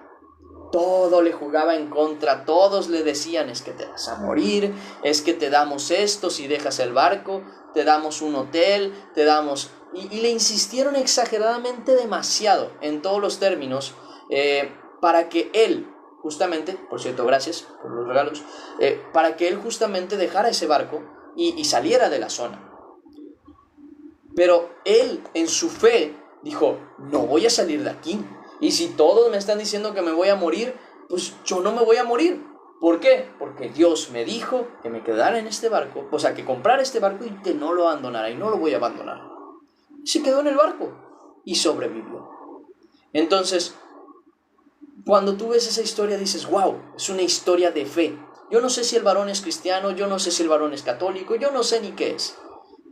[SPEAKER 1] Todo le jugaba en contra, todos le decían, es que te vas a morir, es que te damos esto si dejas el barco, te damos un hotel, te damos... Y le insistieron exageradamente demasiado en todos los términos, para que él, justamente, por cierto, gracias por los regalos, para que él justamente dejara ese barco y saliera de la zona. Pero él, en su fe, dijo, no voy a salir de aquí. Y si todos me están diciendo que me voy a morir, pues yo no me voy a morir. ¿Por qué? Porque Dios me dijo que me quedara en este barco, o sea, que comprara este barco y que no lo abandonara, y no lo voy a abandonar. Y se quedó en el barco y sobrevivió. Entonces, cuando tú ves esa historia dices, wow, es una historia de fe. Yo no sé si el varón es cristiano, yo no sé si el varón es católico, yo no sé ni qué es.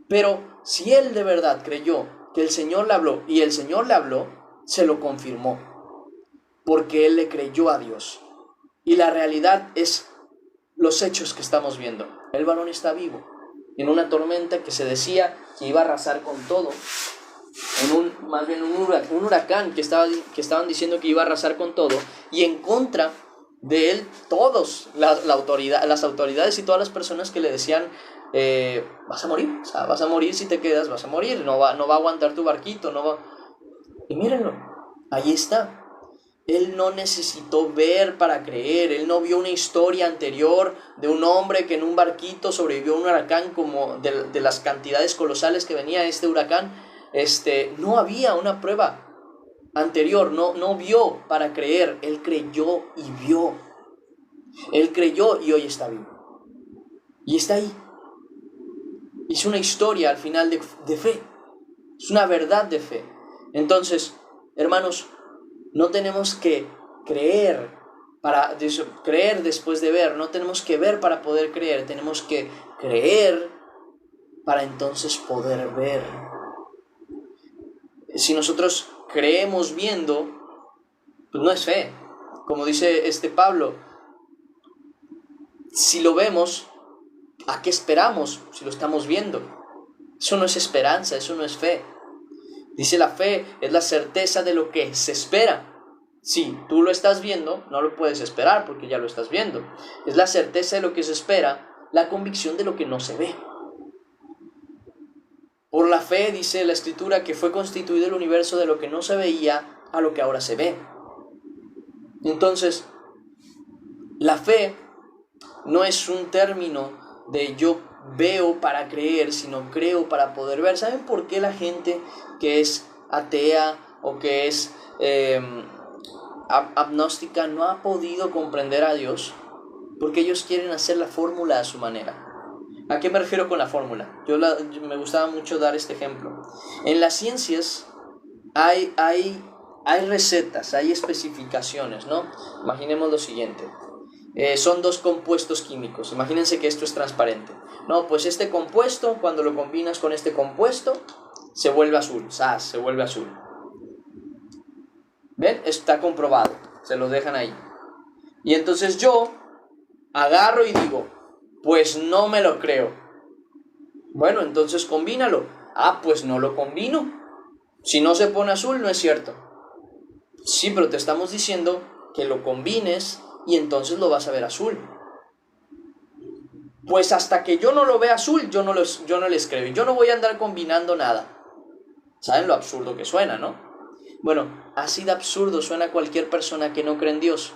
[SPEAKER 1] Pero si él de verdad creyó que el Señor le habló y el Señor le habló, se lo confirmó. Porque él le creyó a Dios. Y la realidad es los hechos que estamos viendo. El varón está vivo en una tormenta que se decía que iba a arrasar con todo. Más bien un huracán que estaban diciendo que iba a arrasar con todo. Y en contra de él, todos, las autoridades y todas las personas que le decían, vas a morir, o sea, vas a morir si te quedas, vas a morir, no va a aguantar tu barquito, no va. Y mírenlo, ahí está. Él no necesitó ver para creer. Él no vio una historia anterior de un hombre que en un barquito sobrevivió a un huracán, como de las cantidades colosales que venía este huracán. No había una prueba anterior, no vio para creer. Él creyó y vio. Él creyó y hoy está vivo. Y está ahí. Es una historia al final de fe. Es una verdad de fe. Entonces, hermanos, no tenemos que creer después de ver. No tenemos que ver para poder creer. Tenemos que creer para entonces poder ver. Si nosotros creemos viendo, pues no es fe. Como dice Pablo, si lo vemos, ¿a qué esperamos si lo estamos viendo? Eso no es esperanza, eso no es fe. Dice la fe es la certeza de lo que se espera. Si tú lo estás viendo, no lo puedes esperar porque ya lo estás viendo. Es la certeza de lo que se espera, la convicción de lo que no se ve. Por la fe, dice la Escritura, que fue constituido el universo de lo que no se veía a lo que ahora se ve. Entonces, la fe no es un término de yo veo para creer, sino creo para poder ver. ¿Saben por qué la gente que es atea o que es agnóstica no ha podido comprender a Dios? Porque ellos quieren hacer la fórmula a su manera. ¿A qué me refiero con la fórmula? Me gustaba mucho dar este ejemplo. En las ciencias hay recetas, hay especificaciones, ¿no? Imaginemos lo siguiente. Son dos compuestos químicos. Imagínense que esto es transparente. No, pues este compuesto, cuando lo combinas con este compuesto, se vuelve azul. ¡Sas! Se vuelve azul. ¿Ven? Está comprobado. Se lo dejan ahí. Y entonces yo agarro y digo, pues no me lo creo. Bueno, entonces combínalo. Ah, pues no lo combino. Si no se pone azul, no es cierto. Sí, pero te estamos diciendo que lo combines y entonces lo vas a ver azul. Pues hasta que yo no lo vea azul, yo no les creo. Yo no voy a andar combinando nada. ¿Saben lo absurdo que suena, no? Bueno, así de absurdo suena cualquier persona que no cree en Dios.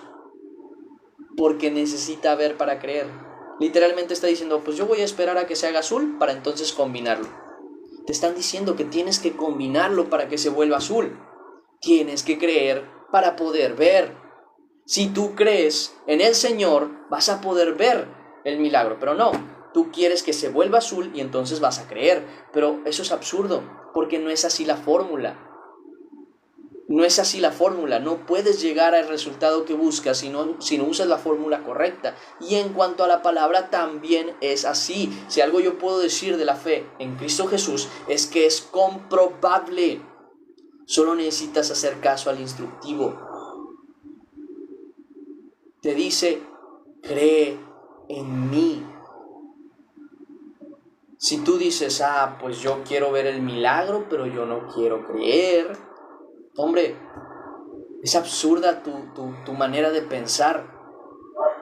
[SPEAKER 1] Porque necesita ver para creer. Literalmente está diciendo, pues yo voy a esperar a que se haga azul para entonces combinarlo. Te están diciendo que tienes que combinarlo para que se vuelva azul. Tienes que creer para poder ver. Si tú crees en el Señor, vas a poder ver el milagro. Pero no, tú quieres que se vuelva azul y entonces vas a creer. Pero eso es absurdo, porque no es así la fórmula. No es así la fórmula. No puedes llegar al resultado que buscas si no usas la fórmula correcta. Y en cuanto a la palabra, también es así. Si algo yo puedo decir de la fe en Cristo Jesús, es que es comprobable. Solo necesitas hacer caso al instructivo. Te dice, cree en mí. Si tú dices, pues yo quiero ver el milagro, pero yo no quiero creer. Hombre, es absurda tu manera de pensar.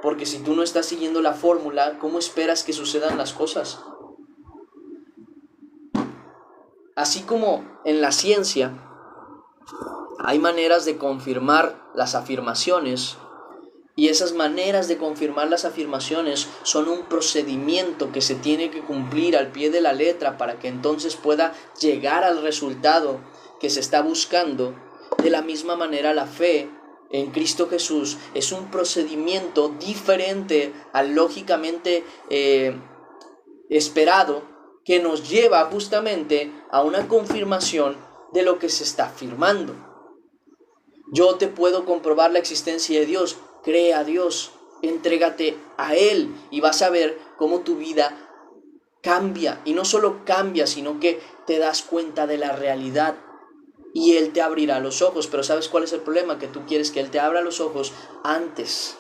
[SPEAKER 1] Porque si tú no estás siguiendo la fórmula, ¿cómo esperas que sucedan las cosas? Así como en la ciencia hay maneras de confirmar las afirmaciones, y esas maneras de confirmar las afirmaciones son un procedimiento que se tiene que cumplir al pie de la letra para que entonces pueda llegar al resultado que se está buscando. De la misma manera, la fe en Cristo Jesús es un procedimiento diferente al lógicamente esperado, que nos lleva justamente a una confirmación de lo que se está afirmando. Yo te puedo comprobar la existencia de Dios. Cree a Dios, entrégate a Él y vas a ver cómo tu vida cambia. Y no solo cambia, sino que te das cuenta de la realidad y Él te abrirá los ojos. Pero ¿sabes cuál es el problema? Que tú quieres que Él te abra los ojos antes.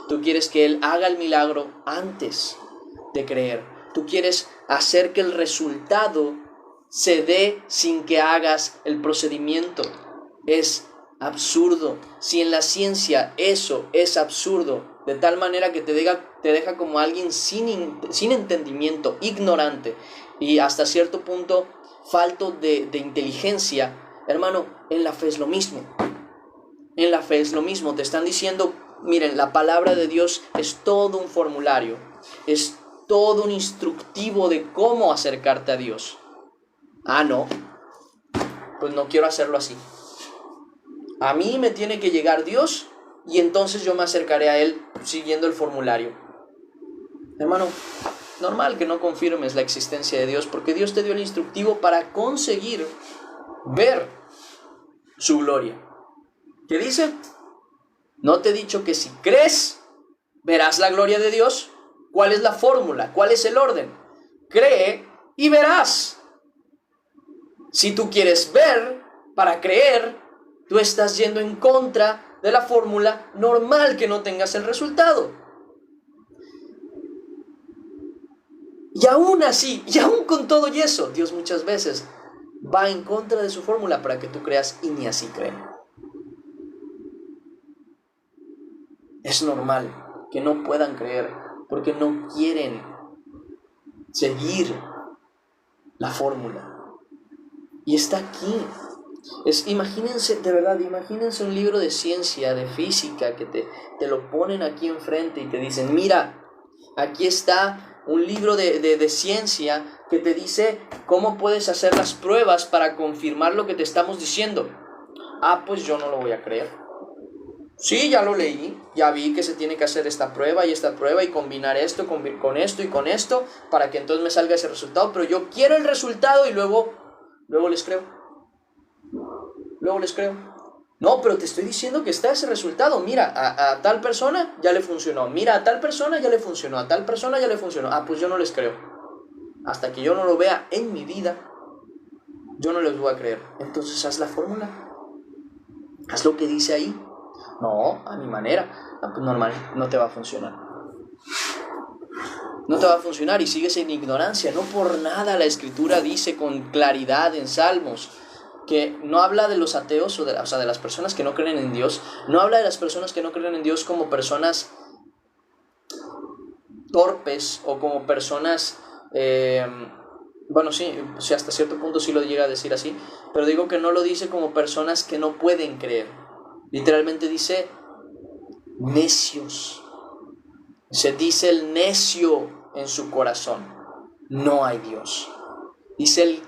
[SPEAKER 1] Tú quieres que Él haga el milagro antes de creer. Tú quieres hacer que el resultado se dé sin que hagas el procedimiento. Es absurdo. Si en la ciencia eso es absurdo, de tal manera que te deja como alguien sin entendimiento, ignorante y hasta cierto punto falto de inteligencia, hermano, en la fe es lo mismo. En la fe es lo mismo. Te están diciendo, miren, la palabra de Dios es todo un formulario, es todo un instructivo de cómo acercarte a Dios. Ah, no, pues no quiero hacerlo así. A mí me tiene que llegar Dios y entonces yo me acercaré a Él siguiendo el formulario. Hermano, normal que no confirmes la existencia de Dios, porque Dios te dio el instructivo para conseguir ver su gloria. ¿Qué dice? ¿No te he dicho que si crees, verás la gloria de Dios? ¿Cuál es la fórmula? ¿Cuál es el orden? Cree y verás. Si tú quieres ver para creer, tú estás yendo en contra de la fórmula, normal que no tengas el resultado. Y aún así, y aún con todo y eso, Dios muchas veces va en contra de su fórmula para que tú creas y ni así creen. Es normal que no puedan creer porque no quieren seguir la fórmula. Y está aquí. Imagínense, de verdad, imagínense un libro de ciencia, de física, que te lo ponen aquí enfrente y te dicen, mira, aquí está un libro de ciencia que te dice cómo puedes hacer las pruebas para confirmar lo que te estamos diciendo. Ah, pues yo no lo voy a creer. Sí, ya lo leí, ya vi que se tiene que hacer esta prueba y combinar esto con esto y con esto para que entonces me salga ese resultado, pero yo quiero el resultado y luego les creo. Luego les creo. No, pero te estoy diciendo que está ese resultado. Mira, a tal persona ya le funcionó. Mira, a tal persona ya le funcionó. A tal persona ya le funcionó. Ah, pues yo no les creo. Hasta que yo no lo vea en mi vida, yo no les voy a creer. Entonces haz la fórmula. Haz lo que dice ahí. No, a mi manera. Ah, pues normal, no te va a funcionar. No te va a funcionar y sigues en ignorancia. No por nada la Escritura dice con claridad en Salmos que no habla de los ateos o sea, de las personas que no creen en Dios. No habla de las personas que no creen en Dios como personas torpes o como personas, bueno, sí, hasta cierto punto sí lo llega a decir así, pero digo que no lo dice como personas que no pueden creer. Literalmente dice necios. Se dice el necio en su corazón. No hay Dios. Dice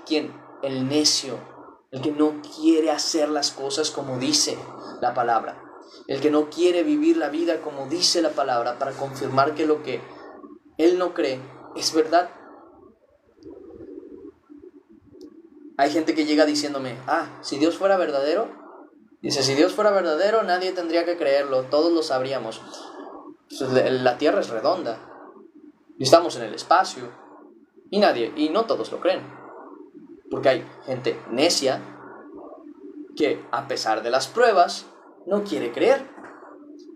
[SPEAKER 1] el necio, el que no quiere hacer las cosas como dice la palabra, el que no quiere vivir la vida como dice la palabra para confirmar que lo que él no cree es verdad. Hay gente que llega diciéndome, si Dios fuera verdadero, dice, si Dios fuera verdadero nadie tendría que creerlo, todos lo sabríamos. La tierra es redonda y estamos en el espacio y no todos lo creen, porque hay gente necia que a pesar de las pruebas no quiere creer,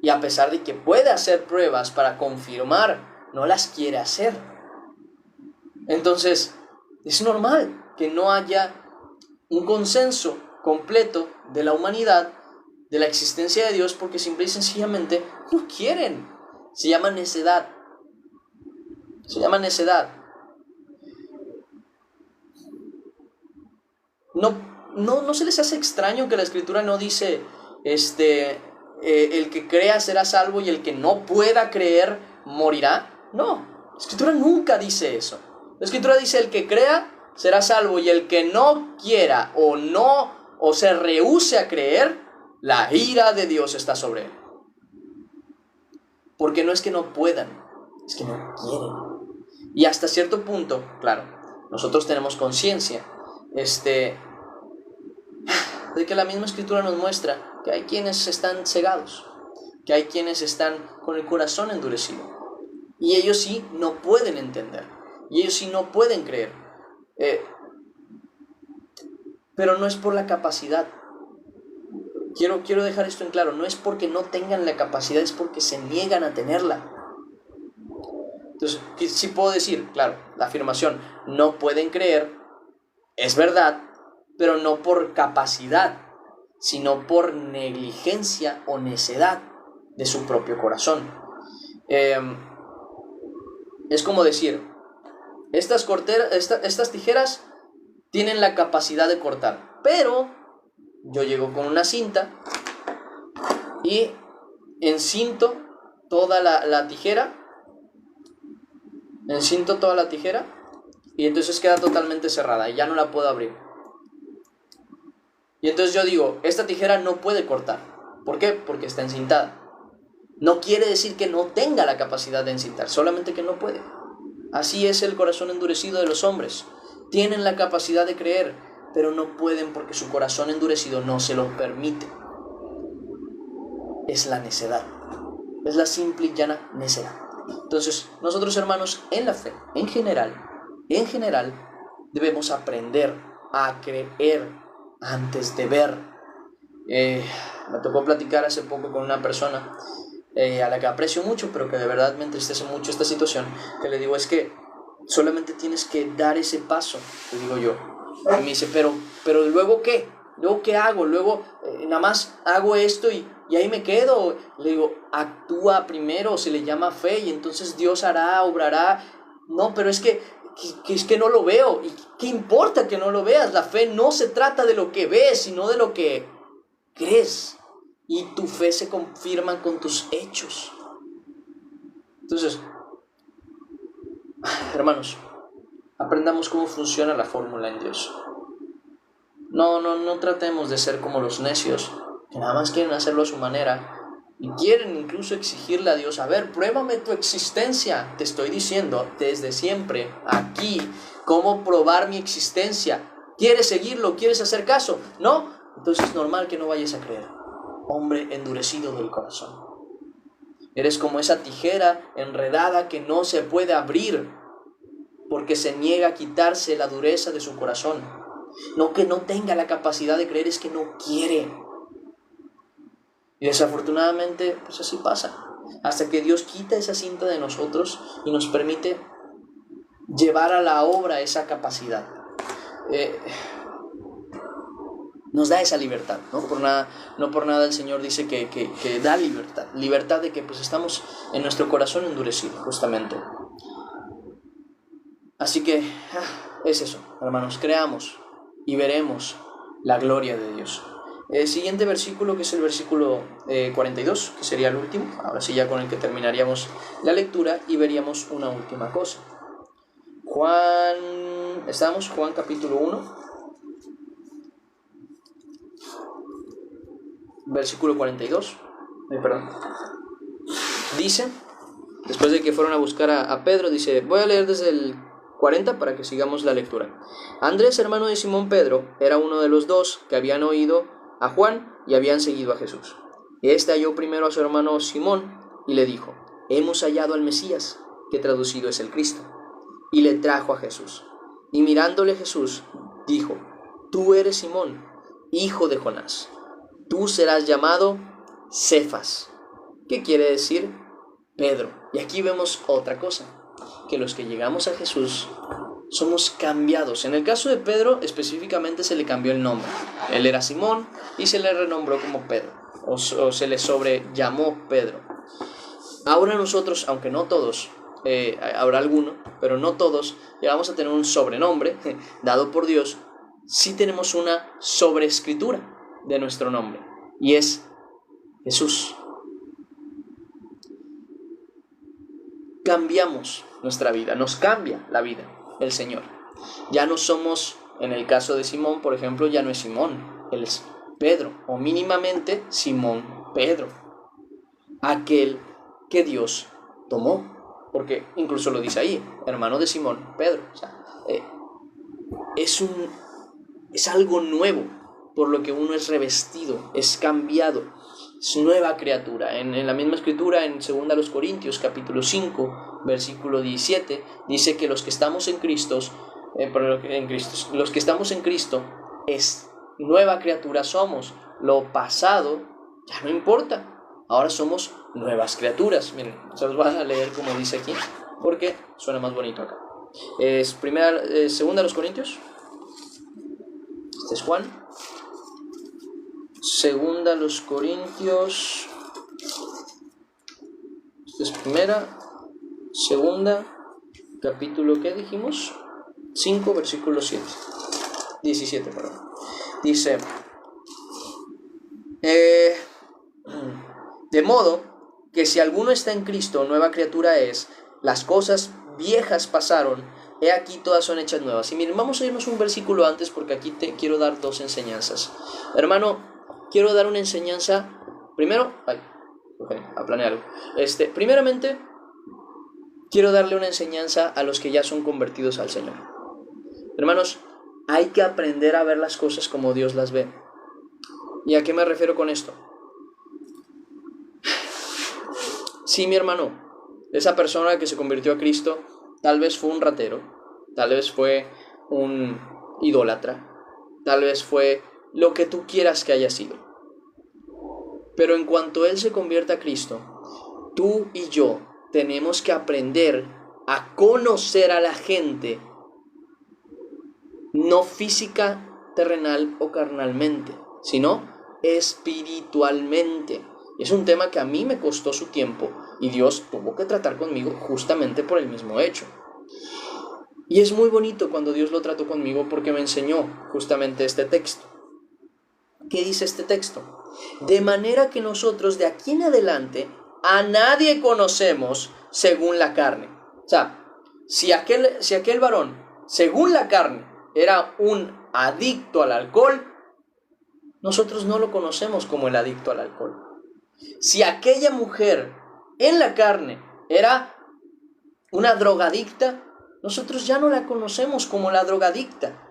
[SPEAKER 1] y a pesar de que puede hacer pruebas para confirmar, no las quiere hacer. Entonces es normal que no haya un consenso completo de la humanidad de la existencia de Dios, porque simple y sencillamente no quieren. Se llama necedad. No se les hace extraño que la Escritura no dice el que crea será salvo y el que no pueda creer morirá? No, la Escritura nunca dice eso. La Escritura dice el que crea será salvo y el que no quiera o o se rehúse a creer, la ira de Dios está sobre él. Porque no es que no puedan, es que no quieren. Y hasta cierto punto, claro, nosotros tenemos conciencia de que la misma Escritura nos muestra que hay quienes están cegados, que hay quienes están con el corazón endurecido. Y ellos sí no pueden entender, y ellos sí no pueden creer. Pero no es por la capacidad. Quiero dejar esto en claro, no es porque no tengan la capacidad, es porque se niegan a tenerla. Entonces, sí puedo decir, claro, la afirmación, no pueden creer, es verdad, pero no por capacidad, sino por negligencia o necedad de su propio corazón. Es como decir, estas tijeras tienen la capacidad de cortar, pero yo llego con una cinta y encinto toda la tijera, y entonces queda totalmente cerrada y ya no la puedo abrir. Y entonces yo digo, esta tijera no puede cortar. ¿Por qué? Porque está encintada. No quiere decir que no tenga la capacidad de encintar, solamente que no puede. Así es el corazón endurecido de los hombres. Tienen la capacidad de creer, pero no pueden porque su corazón endurecido no se lo permite. Es la necedad. Es la simple y llana necedad. Entonces, nosotros, hermanos, en la fe, en general, debemos aprender a creer antes de ver. Me tocó platicar hace poco con una persona a la que aprecio mucho, pero que de verdad me entristece mucho esta situación, que le digo, es que solamente tienes que dar ese paso, le digo yo. Y me dice, pero ¿luego qué? ¿Luego qué hago? Luego nada más hago esto y ahí me quedo. Le digo, actúa primero, se le llama fe y entonces Dios hará, obrará. No, pero es que no lo veo. ¿Y qué importa que no lo veas? La fe no se trata de lo que ves, sino de lo que crees. Y tu fe se confirma con tus hechos. Entonces, hermanos, aprendamos cómo funciona la fórmula en Dios. No tratemos de ser como los necios, que nada más quieren hacerlo a su manera y quieren incluso exigirle a Dios, a ver, pruébame tu existencia. Te estoy diciendo desde siempre, aquí, cómo probar mi existencia. ¿Quieres seguirlo? ¿Quieres hacer caso? ¿No? Entonces es normal que no vayas a creer. Hombre endurecido del corazón. Eres como esa tijera enredada que no se puede abrir porque se niega a quitarse la dureza de su corazón. No que no tenga la capacidad de creer, es que no quiere. Y desafortunadamente, pues así pasa. Hasta que Dios quita esa cinta de nosotros y nos permite llevar a la obra esa capacidad. Nos da esa libertad, ¿no? No por nada el Señor dice que da libertad. Libertad de que pues estamos en nuestro corazón endurecido, justamente. Así que es eso, hermanos, creamos y veremos la gloria de Dios. El siguiente versículo, que es el versículo 42, que sería el último, ahora sí ya con el que terminaríamos la lectura y veríamos una última cosa. Juan capítulo 1, versículo 42, dice, después de que fueron a buscar a Pedro, dice, voy a leer desde el 40 para que sigamos la lectura. Andrés, hermano de Simón Pedro, era uno de los dos que habían oído a Juan y habían seguido a Jesús. Este halló primero a su hermano Simón y le dijo, hemos hallado al Mesías, que traducido es el Cristo, y le trajo a Jesús. Y mirándole Jesús, dijo, tú eres Simón, hijo de Jonás, tú serás llamado Cefas. ¿Qué quiere decir? Pedro. Y aquí vemos otra cosa, que los que llegamos a Jesús somos cambiados. En el caso de Pedro, específicamente se le cambió el nombre. Él era Simón y se le renombró como Pedro, o se le sobrellamó Pedro. Ahora nosotros, aunque no todos, habrá alguno, pero no todos, llegamos a tener un sobrenombre dado por Dios. Sí tenemos una sobreescritura de nuestro nombre, y es Jesús. Cambiamos nuestra vida, nos cambia la vida el Señor. Ya no somos En el caso de Simón, por ejemplo, ya no es Simón, él es Pedro, o mínimamente Simón Pedro, aquel que Dios tomó, porque incluso lo dice ahí, hermano de Simón Pedro. O sea, es algo nuevo, por lo que uno es revestido, es cambiado, es nueva criatura. En la misma escritura, en 2 Corintios capítulo 5, versículo 17, dice que los que estamos en Cristo, los que estamos en Cristo, es nueva criatura somos. Lo pasado ya no importa, ahora somos nuevas criaturas. Miren, se los voy a leer como dice aquí, porque suena más bonito acá. Es segunda a los Corintios. Este es Juan. Segunda a los Corintios. Esta es primera. Segunda, capítulo, ¿qué dijimos? 5, versículo 17, perdón. Dice, de modo que si alguno está en Cristo, nueva criatura es, las cosas viejas pasaron, he aquí todas son hechas nuevas. Y miren, vamos a irnos un versículo antes, porque aquí te quiero dar dos enseñanzas. Hermano, quiero dar una enseñanza, primero, aplané algo. Primeramente, quiero darle una enseñanza a los que ya son convertidos al Señor. Hermanos, hay que aprender a ver las cosas como Dios las ve. ¿Y a qué me refiero con esto? Sí, mi hermano, esa persona que se convirtió a Cristo tal vez fue un ratero, tal vez fue un idólatra, tal vez fue lo que tú quieras que haya sido. Pero en cuanto él se convierta a Cristo, tú y yo tenemos que aprender a conocer a la gente, no física, terrenal o carnalmente, sino espiritualmente. Es un tema que a mí me costó su tiempo y Dios tuvo que tratar conmigo justamente por el mismo hecho. Y es muy bonito cuando Dios lo trató conmigo porque me enseñó justamente este texto. ¿Qué dice este texto? De manera que nosotros de aquí en adelante a nadie conocemos según la carne. O sea, si aquel varón, según la carne, era un adicto al alcohol, nosotros no lo conocemos como el adicto al alcohol. Si aquella mujer en la carne era una drogadicta, nosotros ya no la conocemos como la drogadicta.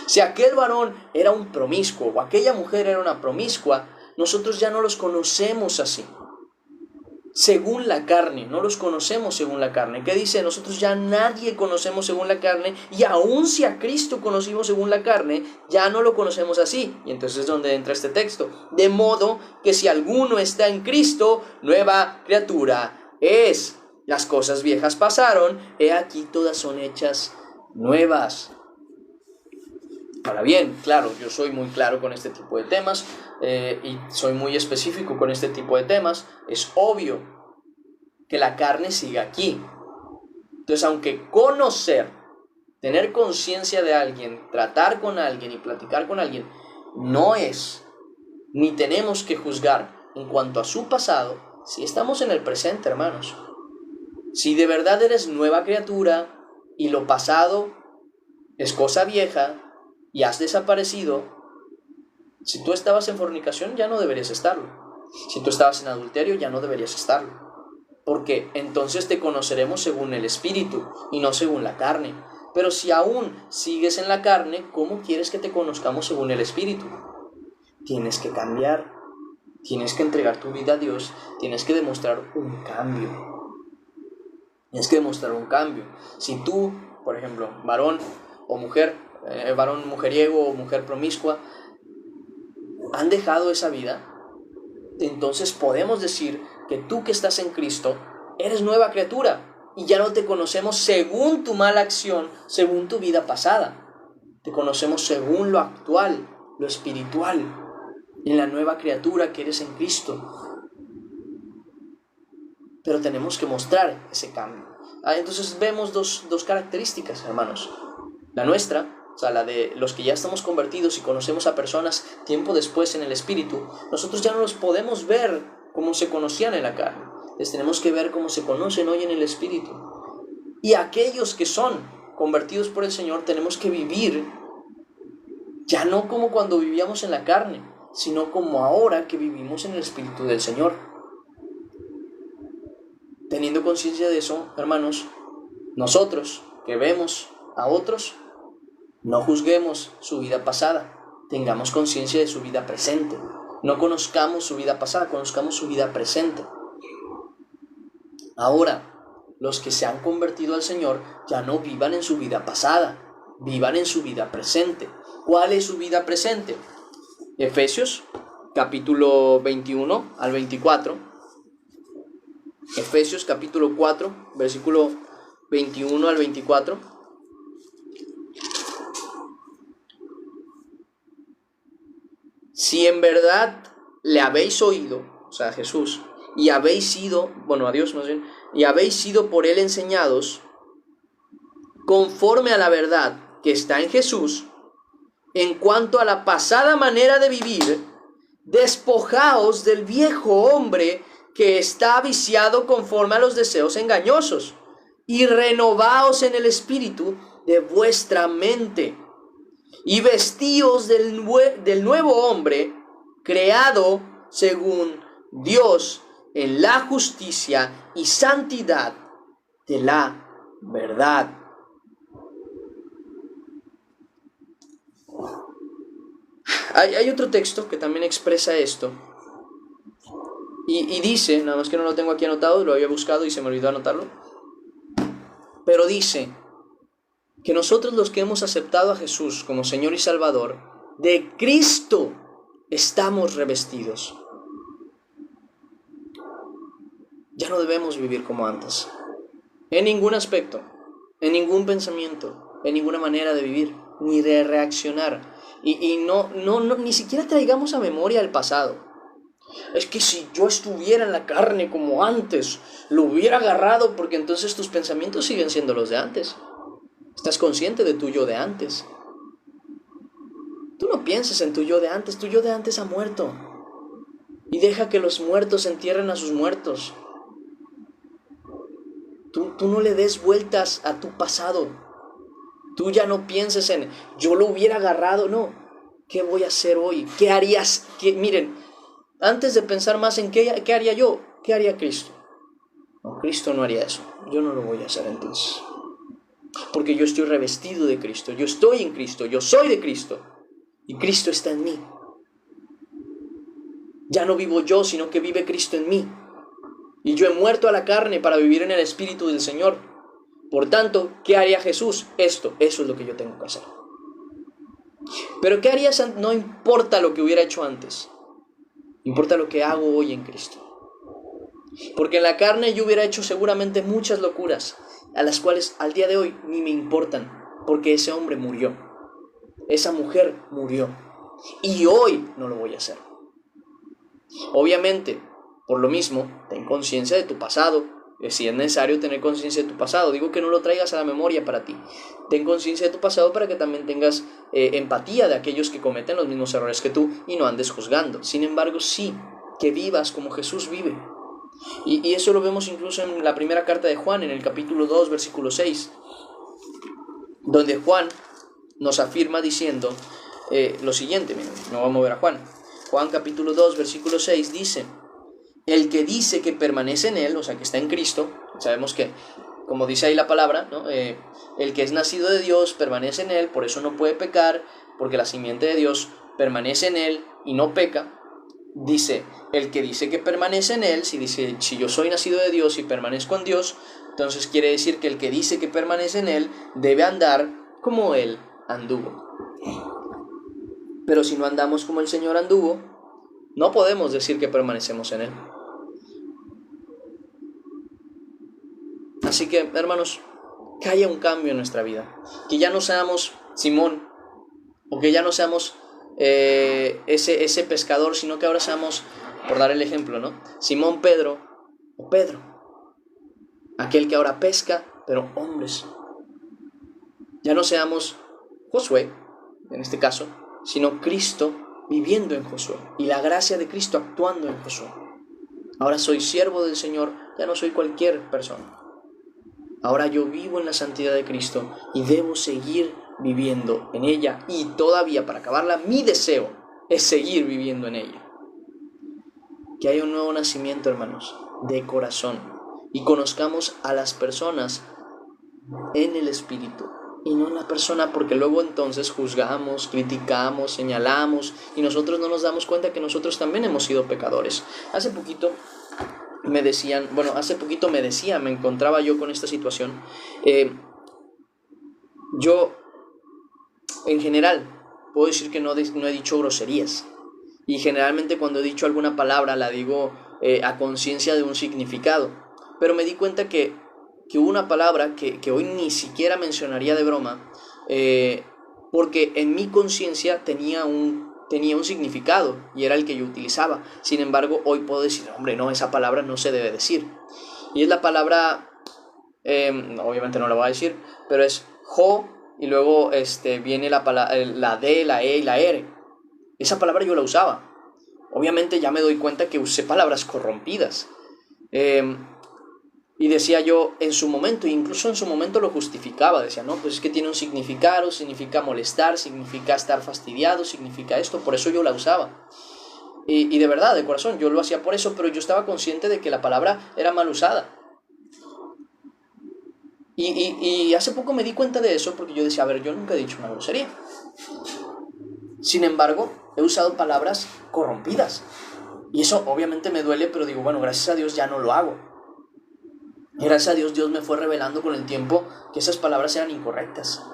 [SPEAKER 1] Si aquel varón era un promiscuo o aquella mujer era una promiscua, nosotros ya no los conocemos así. Según la carne, no los conocemos según la carne. ¿Qué dice? Nosotros ya nadie conocemos según la carne, y aun si a Cristo conocimos según la carne, ya no lo conocemos así. Y entonces es donde entra este texto. De modo que si alguno está en Cristo, nueva criatura es. Las cosas viejas pasaron, he aquí todas son hechas nuevas. Ahora bien, claro, yo soy muy claro con este tipo de temas y soy muy específico con este tipo de temas. Es obvio que la carne sigue aquí. Entonces, aunque conocer, tener conciencia de alguien, tratar con alguien y platicar con alguien, no es, ni tenemos que juzgar en cuanto a su pasado, si estamos en el presente, hermanos. Si de verdad eres nueva criatura y lo pasado es cosa vieja, y has desaparecido, si tú estabas en fornicación ya no deberías estarlo. Si tú estabas en adulterio ya no deberías estarlo. Porque entonces te conoceremos según el Espíritu y no según la carne. Pero si aún sigues en la carne, ¿cómo quieres que te conozcamos según el Espíritu? Tienes que cambiar. Tienes que entregar tu vida a Dios. Tienes que demostrar un cambio. Tienes que demostrar un cambio. Si tú, por ejemplo, varón o mujer, varón mujeriego o mujer promiscua, han dejado esa vida, entonces podemos decir que tú que estás en Cristo eres nueva criatura y ya no te conocemos según tu mala acción, según tu vida pasada. Te conocemos según lo actual, lo espiritual, en la nueva criatura que eres en Cristo. Pero tenemos que mostrar ese cambio. Entonces vemos dos características, hermanos. La nuestra, o sea, la de los que ya estamos convertidos y conocemos a personas tiempo después en el Espíritu, nosotros ya no los podemos ver como se conocían en la carne. Les tenemos que ver como se conocen hoy en el Espíritu. Y aquellos que son convertidos por el Señor, tenemos que vivir ya no como cuando vivíamos en la carne, sino como ahora que vivimos en el Espíritu del Señor. Teniendo conciencia de eso, hermanos, nosotros que vemos a otros, no juzguemos su vida pasada, tengamos conciencia de su vida presente. No conozcamos su vida pasada, conozcamos su vida presente. Ahora, los que se han convertido al Señor ya no vivan en su vida pasada, vivan en su vida presente. ¿Cuál es su vida presente? Efesios, capítulo 21 al 24. Efesios, capítulo 4, versículo 21 al 24. Si en verdad le habéis oído, o sea, a Jesús, y habéis sido, bueno, a Dios más bien, y habéis sido por él enseñados, conforme a la verdad que está en Jesús, en cuanto a la pasada manera de vivir, despojaos del viejo hombre que está viciado conforme a los deseos engañosos, y renovaos en el espíritu de vuestra mente, y vestíos del nuevo hombre, creado según Dios en la justicia y santidad de la verdad. Hay otro texto que también expresa esto. Y dice, nada más que no lo tengo aquí anotado, lo había buscado y se me olvidó anotarlo. Pero dice que nosotros los que hemos aceptado a Jesús como Señor y Salvador, de Cristo estamos revestidos. Ya no debemos vivir como antes. En ningún aspecto, en ningún pensamiento, en ninguna manera de vivir, ni de reaccionar. Y no, ni siquiera traigamos a memoria el pasado. Es que si yo estuviera en la carne como antes, lo hubiera agarrado, porque entonces tus pensamientos siguen siendo los de antes. Estás consciente de tu yo de antes. Tú no pienses en tu yo de antes ha muerto. Y deja que los muertos entierren a sus muertos. Tú no le des vueltas a tu pasado. Tú ya no pienses en, yo lo hubiera agarrado, no. ¿Qué voy a hacer hoy? ¿Qué harías? Miren, antes de pensar más en qué haría yo, ¿qué haría Cristo? No, Cristo no haría eso. Yo no lo voy a hacer entonces. Porque yo estoy revestido de Cristo, yo estoy en Cristo, yo soy de Cristo. Y Cristo está en mí. Ya no vivo yo, sino que vive Cristo en mí. Y yo he muerto a la carne para vivir en el Espíritu del Señor. Por tanto, ¿qué haría Jesús? Eso es lo que yo tengo que hacer. Pero ¿qué harías? No importa lo que hubiera hecho antes. Importa lo que hago hoy en Cristo. Porque en la carne yo hubiera hecho seguramente muchas locuras, a las cuales al día de hoy ni me importan, porque ese hombre murió. Esa mujer murió. Y hoy no lo voy a hacer. Obviamente, por lo mismo, ten conciencia de tu pasado. Si es necesario tener conciencia de tu pasado, digo que no lo traigas a la memoria para ti. Ten conciencia de tu pasado para que también tengas empatía de aquellos que cometen los mismos errores que tú y no andes juzgando. Sin embargo, sí, que vivas como Jesús vive. Y eso lo vemos incluso en la primera carta de Juan, en el capítulo 2, versículo 6, donde Juan nos afirma diciendo lo siguiente. Miren, no vamos a ver a Juan. Juan capítulo 2, versículo 6 dice: el que dice que permanece en él, o sea, que está en Cristo, sabemos que, como dice ahí la palabra, ¿no? El que es nacido de Dios permanece en él, por eso no puede pecar, porque la simiente de Dios permanece en él y no peca. Dice, el que dice que permanece en él, si yo soy nacido de Dios y permanezco en Dios, entonces quiere decir que el que dice que permanece en él debe andar como él anduvo. Pero si no andamos como el Señor anduvo, no podemos decir que permanecemos en él. Así que, hermanos, que haya un cambio en nuestra vida. Que ya no seamos Simón, o que ya no seamos ese pescador, sino que ahora seamos, por dar el ejemplo, ¿no? Simón Pedro, o Pedro. Aquel que ahora pesca, pero hombres. Ya no seamos Josué, en este caso, sino Cristo viviendo en Josué. Y la gracia de Cristo actuando en Josué. Ahora soy siervo del Señor, ya no soy cualquier persona. Ahora yo vivo en la santidad de Cristo y debo seguir viviendo en ella. Y todavía, para acabarla, mi deseo es seguir viviendo en ella. Que haya un nuevo nacimiento, hermanos, de corazón. Y conozcamos a las personas en el Espíritu y no en la persona, porque luego entonces juzgamos, criticamos, señalamos y nosotros no nos damos cuenta que nosotros también hemos sido pecadores. Hace poquito me encontraba yo con esta situación. Yo, en general, puedo decir que no he dicho groserías. Y generalmente cuando he dicho alguna palabra la digo a conciencia de un significado. Pero me di cuenta que hubo una palabra que hoy ni siquiera mencionaría de broma, porque en mi conciencia tenía un significado y era el que yo utilizaba. Sin embargo, hoy puedo decir, hombre, no, esa palabra no se debe decir. Y es la palabra, obviamente no la voy a decir, pero es jo, y luego viene la D, la E y la R. Esa palabra yo la usaba. Obviamente ya me doy cuenta que usé palabras corrompidas. Y decía yo en su momento, incluso en su momento lo justificaba, decía, no, pues es que tiene un significado, significa molestar, significa estar fastidiado, significa esto, por eso yo la usaba. Y de verdad, de corazón, yo lo hacía por eso, pero yo estaba consciente de que la palabra era mal usada. Y hace poco me di cuenta de eso porque yo decía, a ver, yo nunca he dicho una grosería. Sin embargo, he usado palabras corrompidas. Y eso obviamente me duele, pero digo, bueno, gracias a Dios ya no lo hago. Y gracias a Dios, Dios me fue revelando con el tiempo que esas palabras eran incorrectas.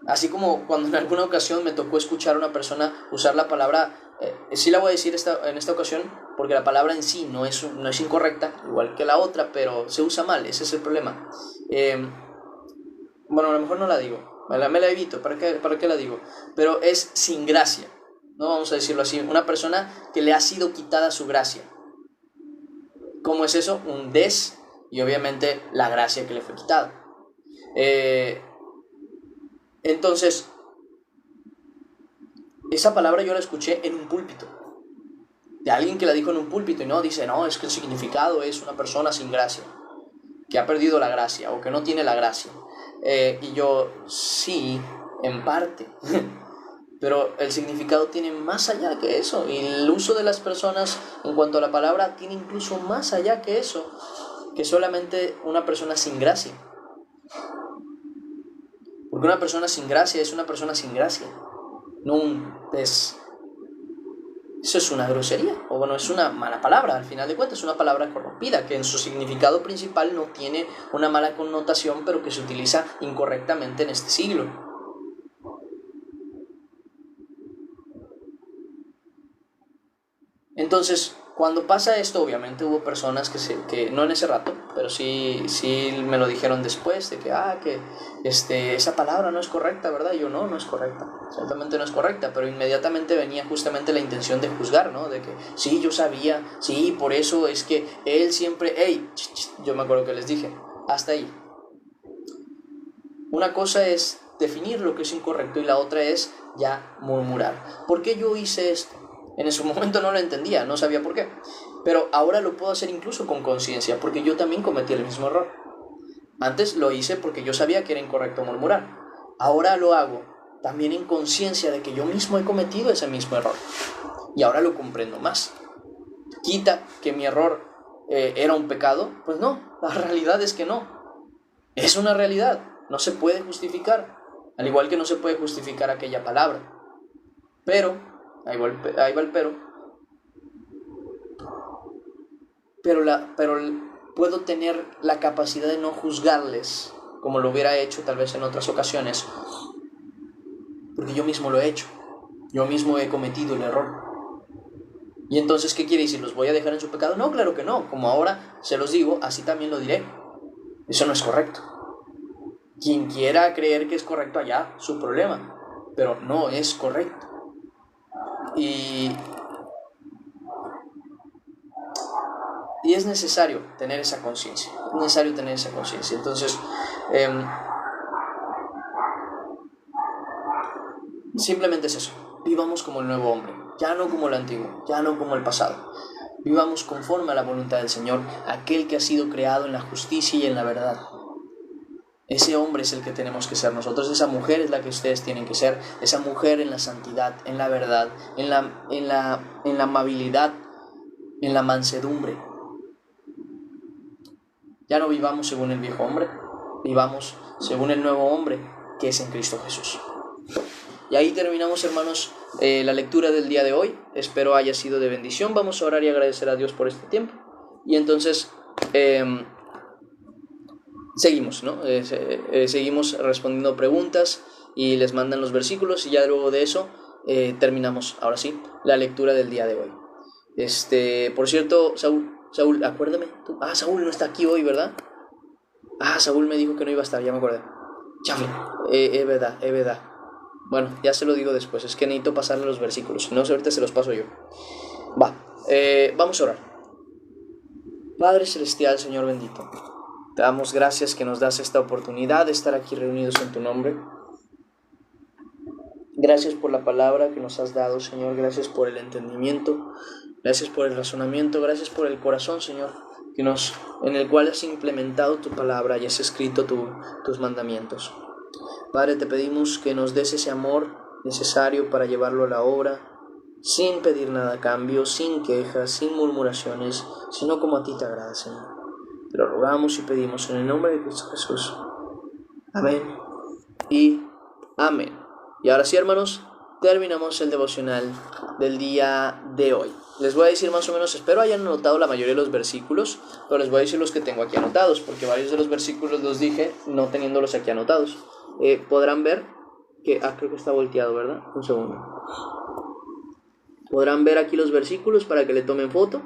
[SPEAKER 1] Así como cuando en alguna ocasión me tocó escuchar a una persona usar la palabra, sí la voy a decir en esta ocasión, porque la palabra en sí no es incorrecta, igual que la otra, pero se usa mal, ese es el problema. Bueno, a lo mejor no la digo, me la evito, ¿para qué la digo? Pero es sin gracia, ¿no? Vamos a decirlo así, una persona que le ha sido quitada su gracia. ¿Cómo es eso? Un des y obviamente la gracia que le fue quitada. Entonces, esa palabra yo la escuché en un púlpito, de alguien que la dijo en un púlpito y no, dice, no, es que el significado es una persona sin gracia, que ha perdido la gracia o que no tiene la gracia. Y yo, sí, en parte, pero el significado tiene más allá que eso, y el uso de las personas en cuanto a la palabra tiene incluso más allá que eso, que solamente una persona sin gracia. Porque una persona sin gracia es una persona sin gracia, no un des. Eso es una grosería, o bueno, es una mala palabra, al final de cuentas es una palabra corrompida, que en su significado principal no tiene una mala connotación, pero que se utiliza incorrectamente en este siglo. Entonces, cuando pasa esto, obviamente hubo personas que no en ese rato, pero sí me lo dijeron después, de que esa palabra no es correcta, ¿verdad? Y yo, no es correcta, ciertamente no es correcta, pero inmediatamente venía justamente la intención de juzgar, ¿no? De que, sí, yo sabía, sí, por eso es que él siempre, yo me acuerdo que les dije, hasta ahí. Una cosa es definir lo que es incorrecto y la otra es ya murmurar. ¿Por qué yo hice esto? En ese momento no lo entendía, no sabía por qué. Pero ahora lo puedo hacer incluso con conciencia, porque yo también cometí el mismo error. Antes lo hice porque yo sabía que era incorrecto murmurar. Ahora lo hago también en conciencia de que yo mismo he cometido ese mismo error. Y ahora lo comprendo más. ¿Quita que mi error era un pecado? Pues no, la realidad es que no. Es una realidad, no se puede justificar. Al igual que no se puede justificar aquella palabra. Pero ahí va el pero. Pero puedo tener la capacidad de no juzgarles como lo hubiera hecho tal vez en otras ocasiones, porque yo mismo lo he hecho. Yo mismo he cometido el error. Y entonces, ¿qué quiere decir? ¿Los voy a dejar en su pecado? No, claro que no. Como ahora se los digo, así también lo diré. Eso no es correcto. Quien quiera creer que es correcto allá, su problema. Pero no es correcto. Y es necesario tener esa conciencia. Entonces, simplemente es eso. Vivamos como el nuevo hombre. Ya no como el antiguo. Ya no como el pasado. Vivamos conforme a la voluntad del Señor, aquel que ha sido creado en la justicia y en la verdad. Ese hombre es el que tenemos que ser nosotros, esa mujer es la que ustedes tienen que ser, esa mujer en la santidad, en la verdad, en la amabilidad, en la mansedumbre. Ya no vivamos según el viejo hombre, vivamos según el nuevo hombre que es en Cristo Jesús. Y ahí terminamos, hermanos, la lectura del día de hoy. Espero haya sido de bendición. Vamos a orar y agradecer a Dios por este tiempo. Y entonces seguimos, ¿no? Seguimos respondiendo preguntas y les mandan los versículos y ya luego de eso terminamos, ahora sí, la lectura del día de hoy. Por cierto, Saúl, acuérdame tú. Saúl no está aquí hoy, ¿verdad? Saúl me dijo que no iba a estar, ya me acordé. Chafle, es verdad. Bueno, ya se lo digo después, es que necesito pasarle los versículos, si no, ahorita se los paso yo. Vamos a orar. Padre Celestial, Señor bendito, te damos gracias que nos das esta oportunidad de estar aquí reunidos en tu nombre. Gracias por la palabra que nos has dado, Señor, gracias por el entendimiento, gracias por el razonamiento, gracias por el corazón, Señor, en el cual has implementado tu palabra y has escrito tus mandamientos. Padre, te pedimos que nos des ese amor necesario para llevarlo a la obra, sin pedir nada a cambio, sin quejas, sin murmuraciones, sino como a ti te agrada, Señor. Te lo rogamos y pedimos en el nombre de Cristo Jesús. Amén y amén. Y ahora sí, hermanos, terminamos el devocional del día de hoy. Les voy a decir más o menos, espero hayan anotado la mayoría de los versículos, pero les voy a decir los que tengo aquí anotados, porque varios de los versículos los dije no teniéndolos aquí anotados. Podrán ver que, creo que está volteado, ¿verdad? Un segundo. Podrán ver aquí los versículos para que le tomen foto.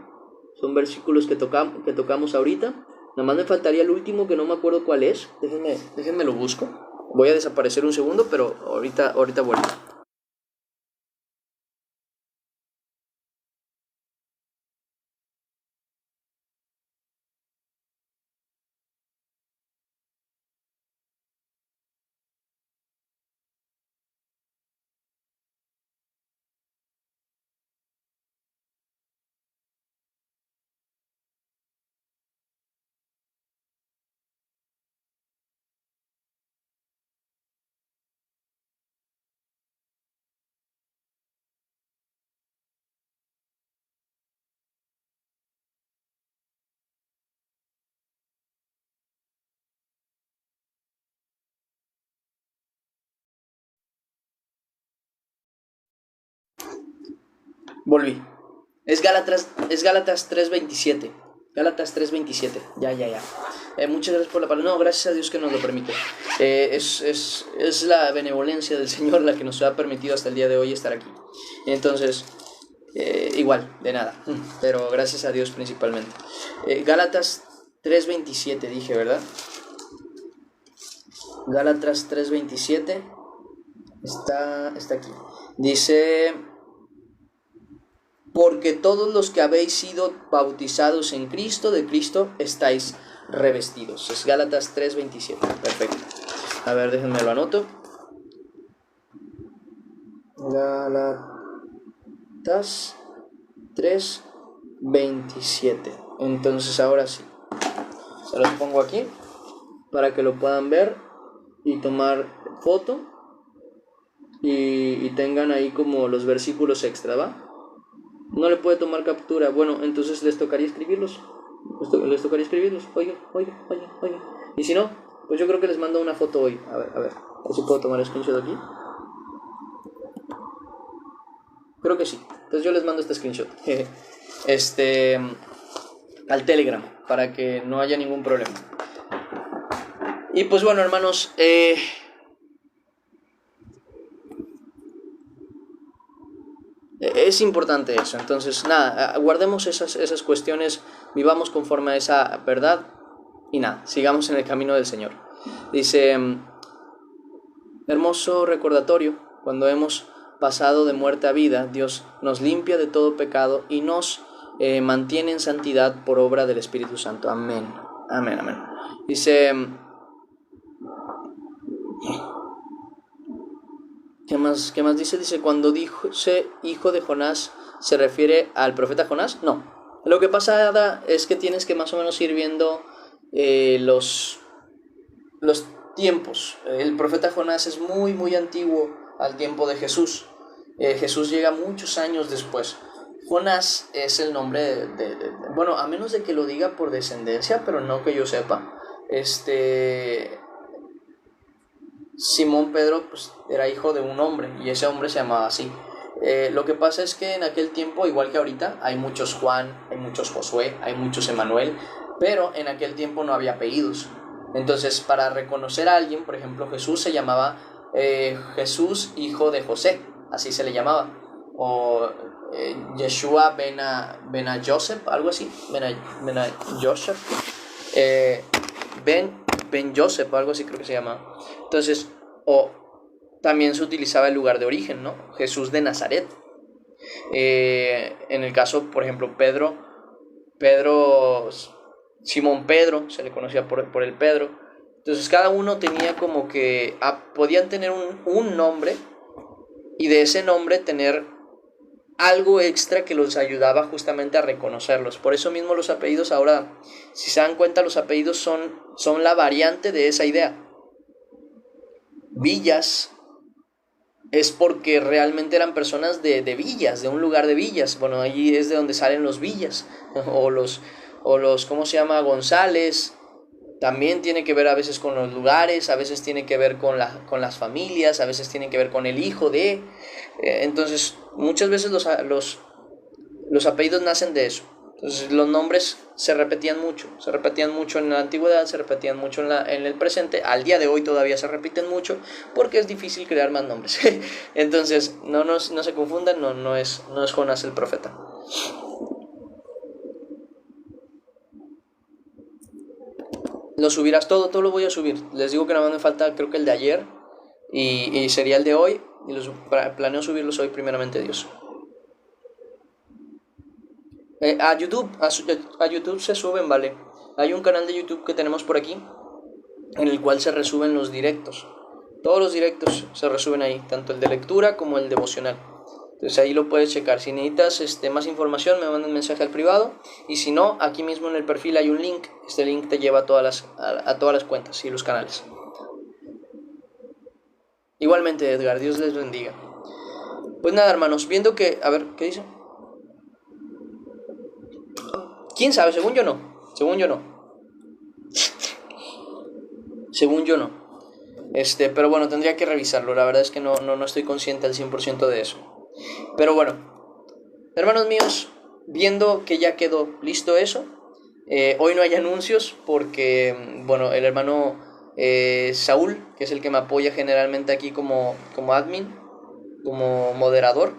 [SPEAKER 1] Son versículos que tocamos ahorita. Nada más me faltaría el último que no me acuerdo cuál es. Déjenme lo busco. Voy a desaparecer un segundo, pero ahorita vuelvo. Volví. Es Gálatas 3:27. Gálatas 3:27. Ya. Muchas gracias por la palabra. No, gracias a Dios que nos lo permite. Es la benevolencia del Señor la que nos ha permitido hasta el día de hoy estar aquí. Entonces, igual, de nada. Pero gracias a Dios principalmente. Gálatas 3:27 dije, ¿verdad? Gálatas 3:27 está aquí. Dice: porque todos los que habéis sido bautizados en Cristo, de Cristo estáis revestidos. Es Gálatas 3:27. Perfecto. A ver, déjenme lo anoto. Gálatas 3:27. Entonces ahora sí. Se los pongo aquí para que lo puedan ver y tomar foto. Y tengan ahí como los versículos extra, ¿va? No le puede tomar captura. Bueno, entonces les tocaría escribirlos. Oigan. Y si no, pues yo creo que les mando una foto hoy. A ver si puedo tomar screenshot aquí. Creo que sí. Entonces yo les mando este screenshot. Al Telegram, para que no haya ningún problema. Y pues bueno, hermanos, es importante eso. Entonces, nada, guardemos esas cuestiones, vivamos conforme a esa verdad y nada, sigamos en el camino del Señor. Dice: hermoso recordatorio, cuando hemos pasado de muerte a vida, Dios nos limpia de todo pecado y nos mantiene en santidad por obra del Espíritu Santo. Amén. Dice: ¿Qué más dice? Dice: cuando dice hijo de Jonás, ¿se refiere al profeta Jonás? No. Lo que pasa es que tienes que más o menos ir viendo los tiempos. El profeta Jonás es muy, muy antiguo al tiempo de Jesús. Jesús llega muchos años después. Jonás es el nombre bueno, a menos de que lo diga por descendencia, pero no que yo sepa. Simón Pedro pues, era hijo de un hombre y ese hombre se llamaba así. Lo que pasa es que en aquel tiempo, igual que ahorita, hay muchos Juan, hay muchos Josué, hay muchos Emanuel, pero en aquel tiempo no había apellidos. Entonces, para reconocer a alguien, por ejemplo, Jesús se llamaba Jesús, hijo de José, así se le llamaba. O Yeshua Ben Joseph, algo así, Ben Joseph. Ben Joseph, algo así creo que se llama. Entonces, o también se utilizaba el lugar de origen, ¿no? Jesús de Nazaret. En el caso, por ejemplo, Simón Pedro, se le conocía por el Pedro. Entonces, cada uno tenía como que podían tener un nombre y de ese nombre tener algo extra que los ayudaba justamente a reconocerlos. Por eso mismo los apellidos ahora, si se dan cuenta, los apellidos son la variante de esa idea. Villas es porque realmente eran personas de villas, de un lugar de villas. Bueno, allí es de donde salen los Villas o los ¿cómo se llama? González. También tiene que ver a veces con los lugares, a veces tiene que ver con las familias, a veces tiene que ver con el hijo de. Entonces, muchas veces los apellidos nacen de eso. Entonces, los nombres se repetían mucho en la antigüedad, se repetían mucho en el presente. Al día de hoy todavía se repiten mucho porque es difícil crear más nombres. Entonces, no se confundan, no es Jonás el profeta. Lo subirás todo lo voy a subir. Les digo que nada más me falta creo que el de ayer y sería el de hoy. Y planeo subirlos hoy primeramente Dios. A YouTube se suben, vale. Hay un canal de YouTube que tenemos por aquí en el cual se resuben los directos. Todos los directos se resuben ahí, tanto el de lectura como el devocional. Entonces ahí lo puedes checar. Si necesitas más información, me mandan un mensaje al privado. Y si no, aquí mismo en el perfil hay un link. Este link te lleva a todas las cuentas y los canales. Igualmente, Edgar, Dios les bendiga. Pues nada, hermanos, viendo que... A ver, ¿qué dice? ¿Quién sabe? Según yo no. Según yo no. Pero bueno, tendría que revisarlo. La verdad es que no estoy consciente al 100% de eso. Pero bueno, hermanos míos, viendo que ya quedó listo eso, hoy no hay anuncios porque, bueno, el hermano Saúl, que es el que me apoya generalmente aquí como admin, como moderador,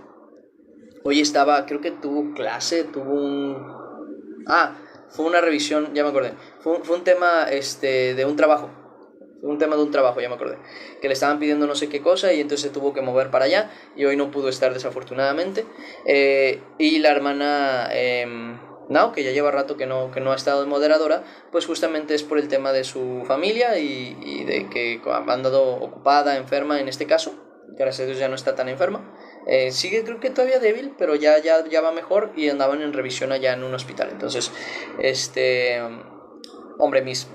[SPEAKER 1] hoy creo que tuvo clase, fue una revisión, ya me acordé, fue un tema de un trabajo. Un tema de un trabajo, ya me acordé, que le estaban pidiendo no sé qué cosa y entonces se tuvo que mover para allá y hoy no pudo estar desafortunadamente. Y la hermana Nao, que ya lleva rato que no ha estado de moderadora, pues justamente es por el tema de su familia y de que ha andado ocupada, enferma en este caso. Gracias a Dios ya no está tan enferma. Sigue creo que todavía débil, pero ya va mejor y andaban en revisión allá en un hospital. Entonces, hombre, mis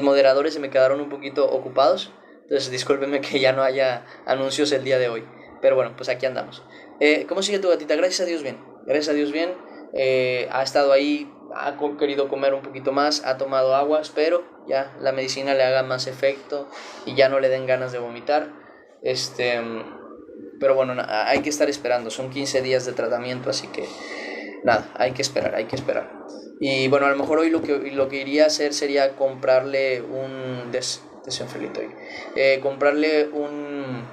[SPEAKER 1] moderadores se me quedaron un poquito ocupados, entonces discúlpenme que ya no haya anuncios el día de hoy, pero bueno, pues aquí andamos. ¿Cómo sigue tu gatita? Gracias a Dios bien, ha estado ahí, ha querido comer un poquito más, ha tomado agua, espero ya la medicina le haga más efecto y ya no le den ganas de vomitar, pero bueno, hay que estar esperando, son 15 días de tratamiento, así que nada, hay que esperar. Y bueno, a lo mejor hoy lo que iría a hacer sería comprarle un comprarle un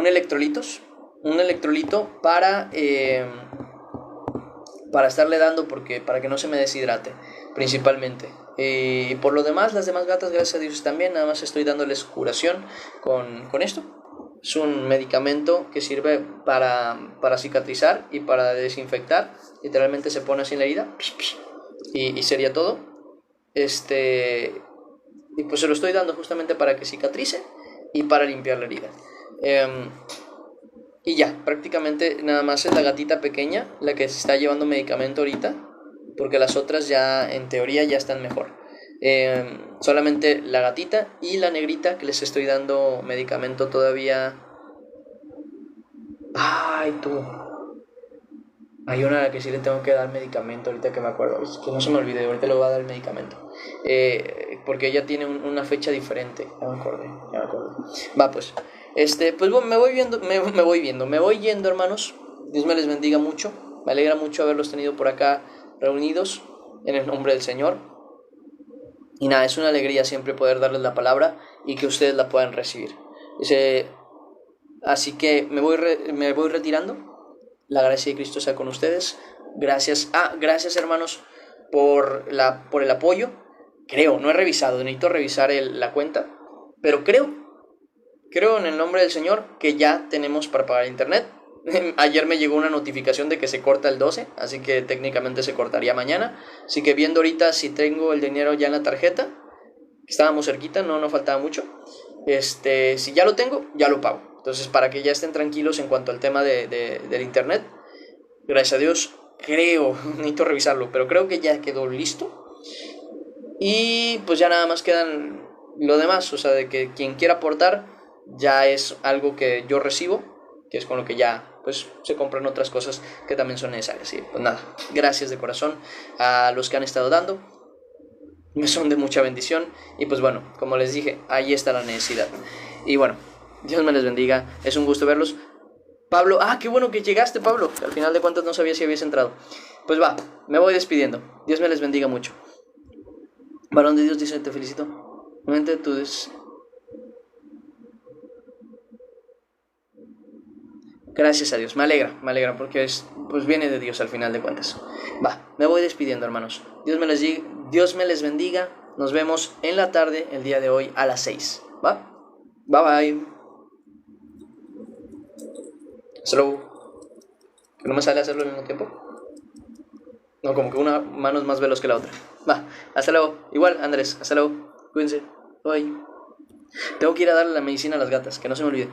[SPEAKER 1] electrolito para estarle dando para que no se me deshidrate principalmente. Y por lo demás, las demás gatas, gracias a Dios también, nada más estoy dándoles curación con esto. Es un medicamento que sirve para cicatrizar y para desinfectar. Literalmente se pone así en la herida y sería todo. Y pues se lo estoy dando justamente para que cicatrice y para limpiar la herida. Y ya, prácticamente nada más es la gatita pequeña la que se está llevando medicamento ahorita, porque las otras ya en teoría ya están mejor. Solamente la gatita y la negrita, que les estoy dando medicamento todavía. Ay, tú. Hay una a la que sí le tengo que dar medicamento ahorita que me acuerdo. Es que no se me olvide, ahorita le voy a dar el medicamento. Porque ella tiene una fecha diferente. Ya me acordé, ya me acordé. Va, pues. Pues bueno, me voy yendo, hermanos. Dios me les bendiga mucho. Me alegra mucho haberlos tenido por acá reunidos en el nombre del Señor. Y nada, es una alegría siempre poder darles la palabra y que ustedes la puedan recibir. Así que me voy retirando. La gracia de Cristo sea con ustedes. Gracias. Gracias, hermanos, por el apoyo. Creo, no he revisado, necesito revisar la cuenta. Pero creo en el nombre del Señor que ya tenemos para pagar internet. Ayer me llegó una notificación de que se corta el 12, así que técnicamente se cortaría mañana. Así que viendo ahorita si tengo el dinero ya en la tarjeta, estábamos cerquita, no faltaba mucho. Si ya lo tengo, ya lo pago. Entonces, para que ya estén tranquilos en cuanto al tema del internet, gracias a Dios, necesito revisarlo, pero creo que ya quedó listo. Y pues ya nada más quedan lo demás, o sea, de que quien quiera aportar, ya es algo que yo recibo, que es con lo que ya pues se compran otras cosas que también son necesarias. Y pues nada, gracias de corazón a los que han estado dando, me son de mucha bendición. Y pues bueno, como les dije, ahí está la necesidad. Y bueno, Dios me les bendiga, es un gusto verlos. Pablo, qué bueno que llegaste, Pablo, que al final de cuentas no sabía si habías entrado. Pues va, me voy despidiendo. Dios me les bendiga mucho. Varón de Dios dice, te felicito. Nuevamente tú Gracias a Dios, me alegra porque pues viene de Dios al final de cuentas. Va, me voy despidiendo, hermanos. Dios me les bendiga. Nos vemos en la tarde el día de hoy a las 6. ¿Va? Bye bye. Hasta luego. ¿Que no me sale hacerlo al mismo tiempo? No, como que una mano es más veloz que la otra. Va, hasta luego. Igual, Andrés, hasta luego. Cuídense. Bye. Tengo que ir a darle la medicina a las gatas, que no se me olvide.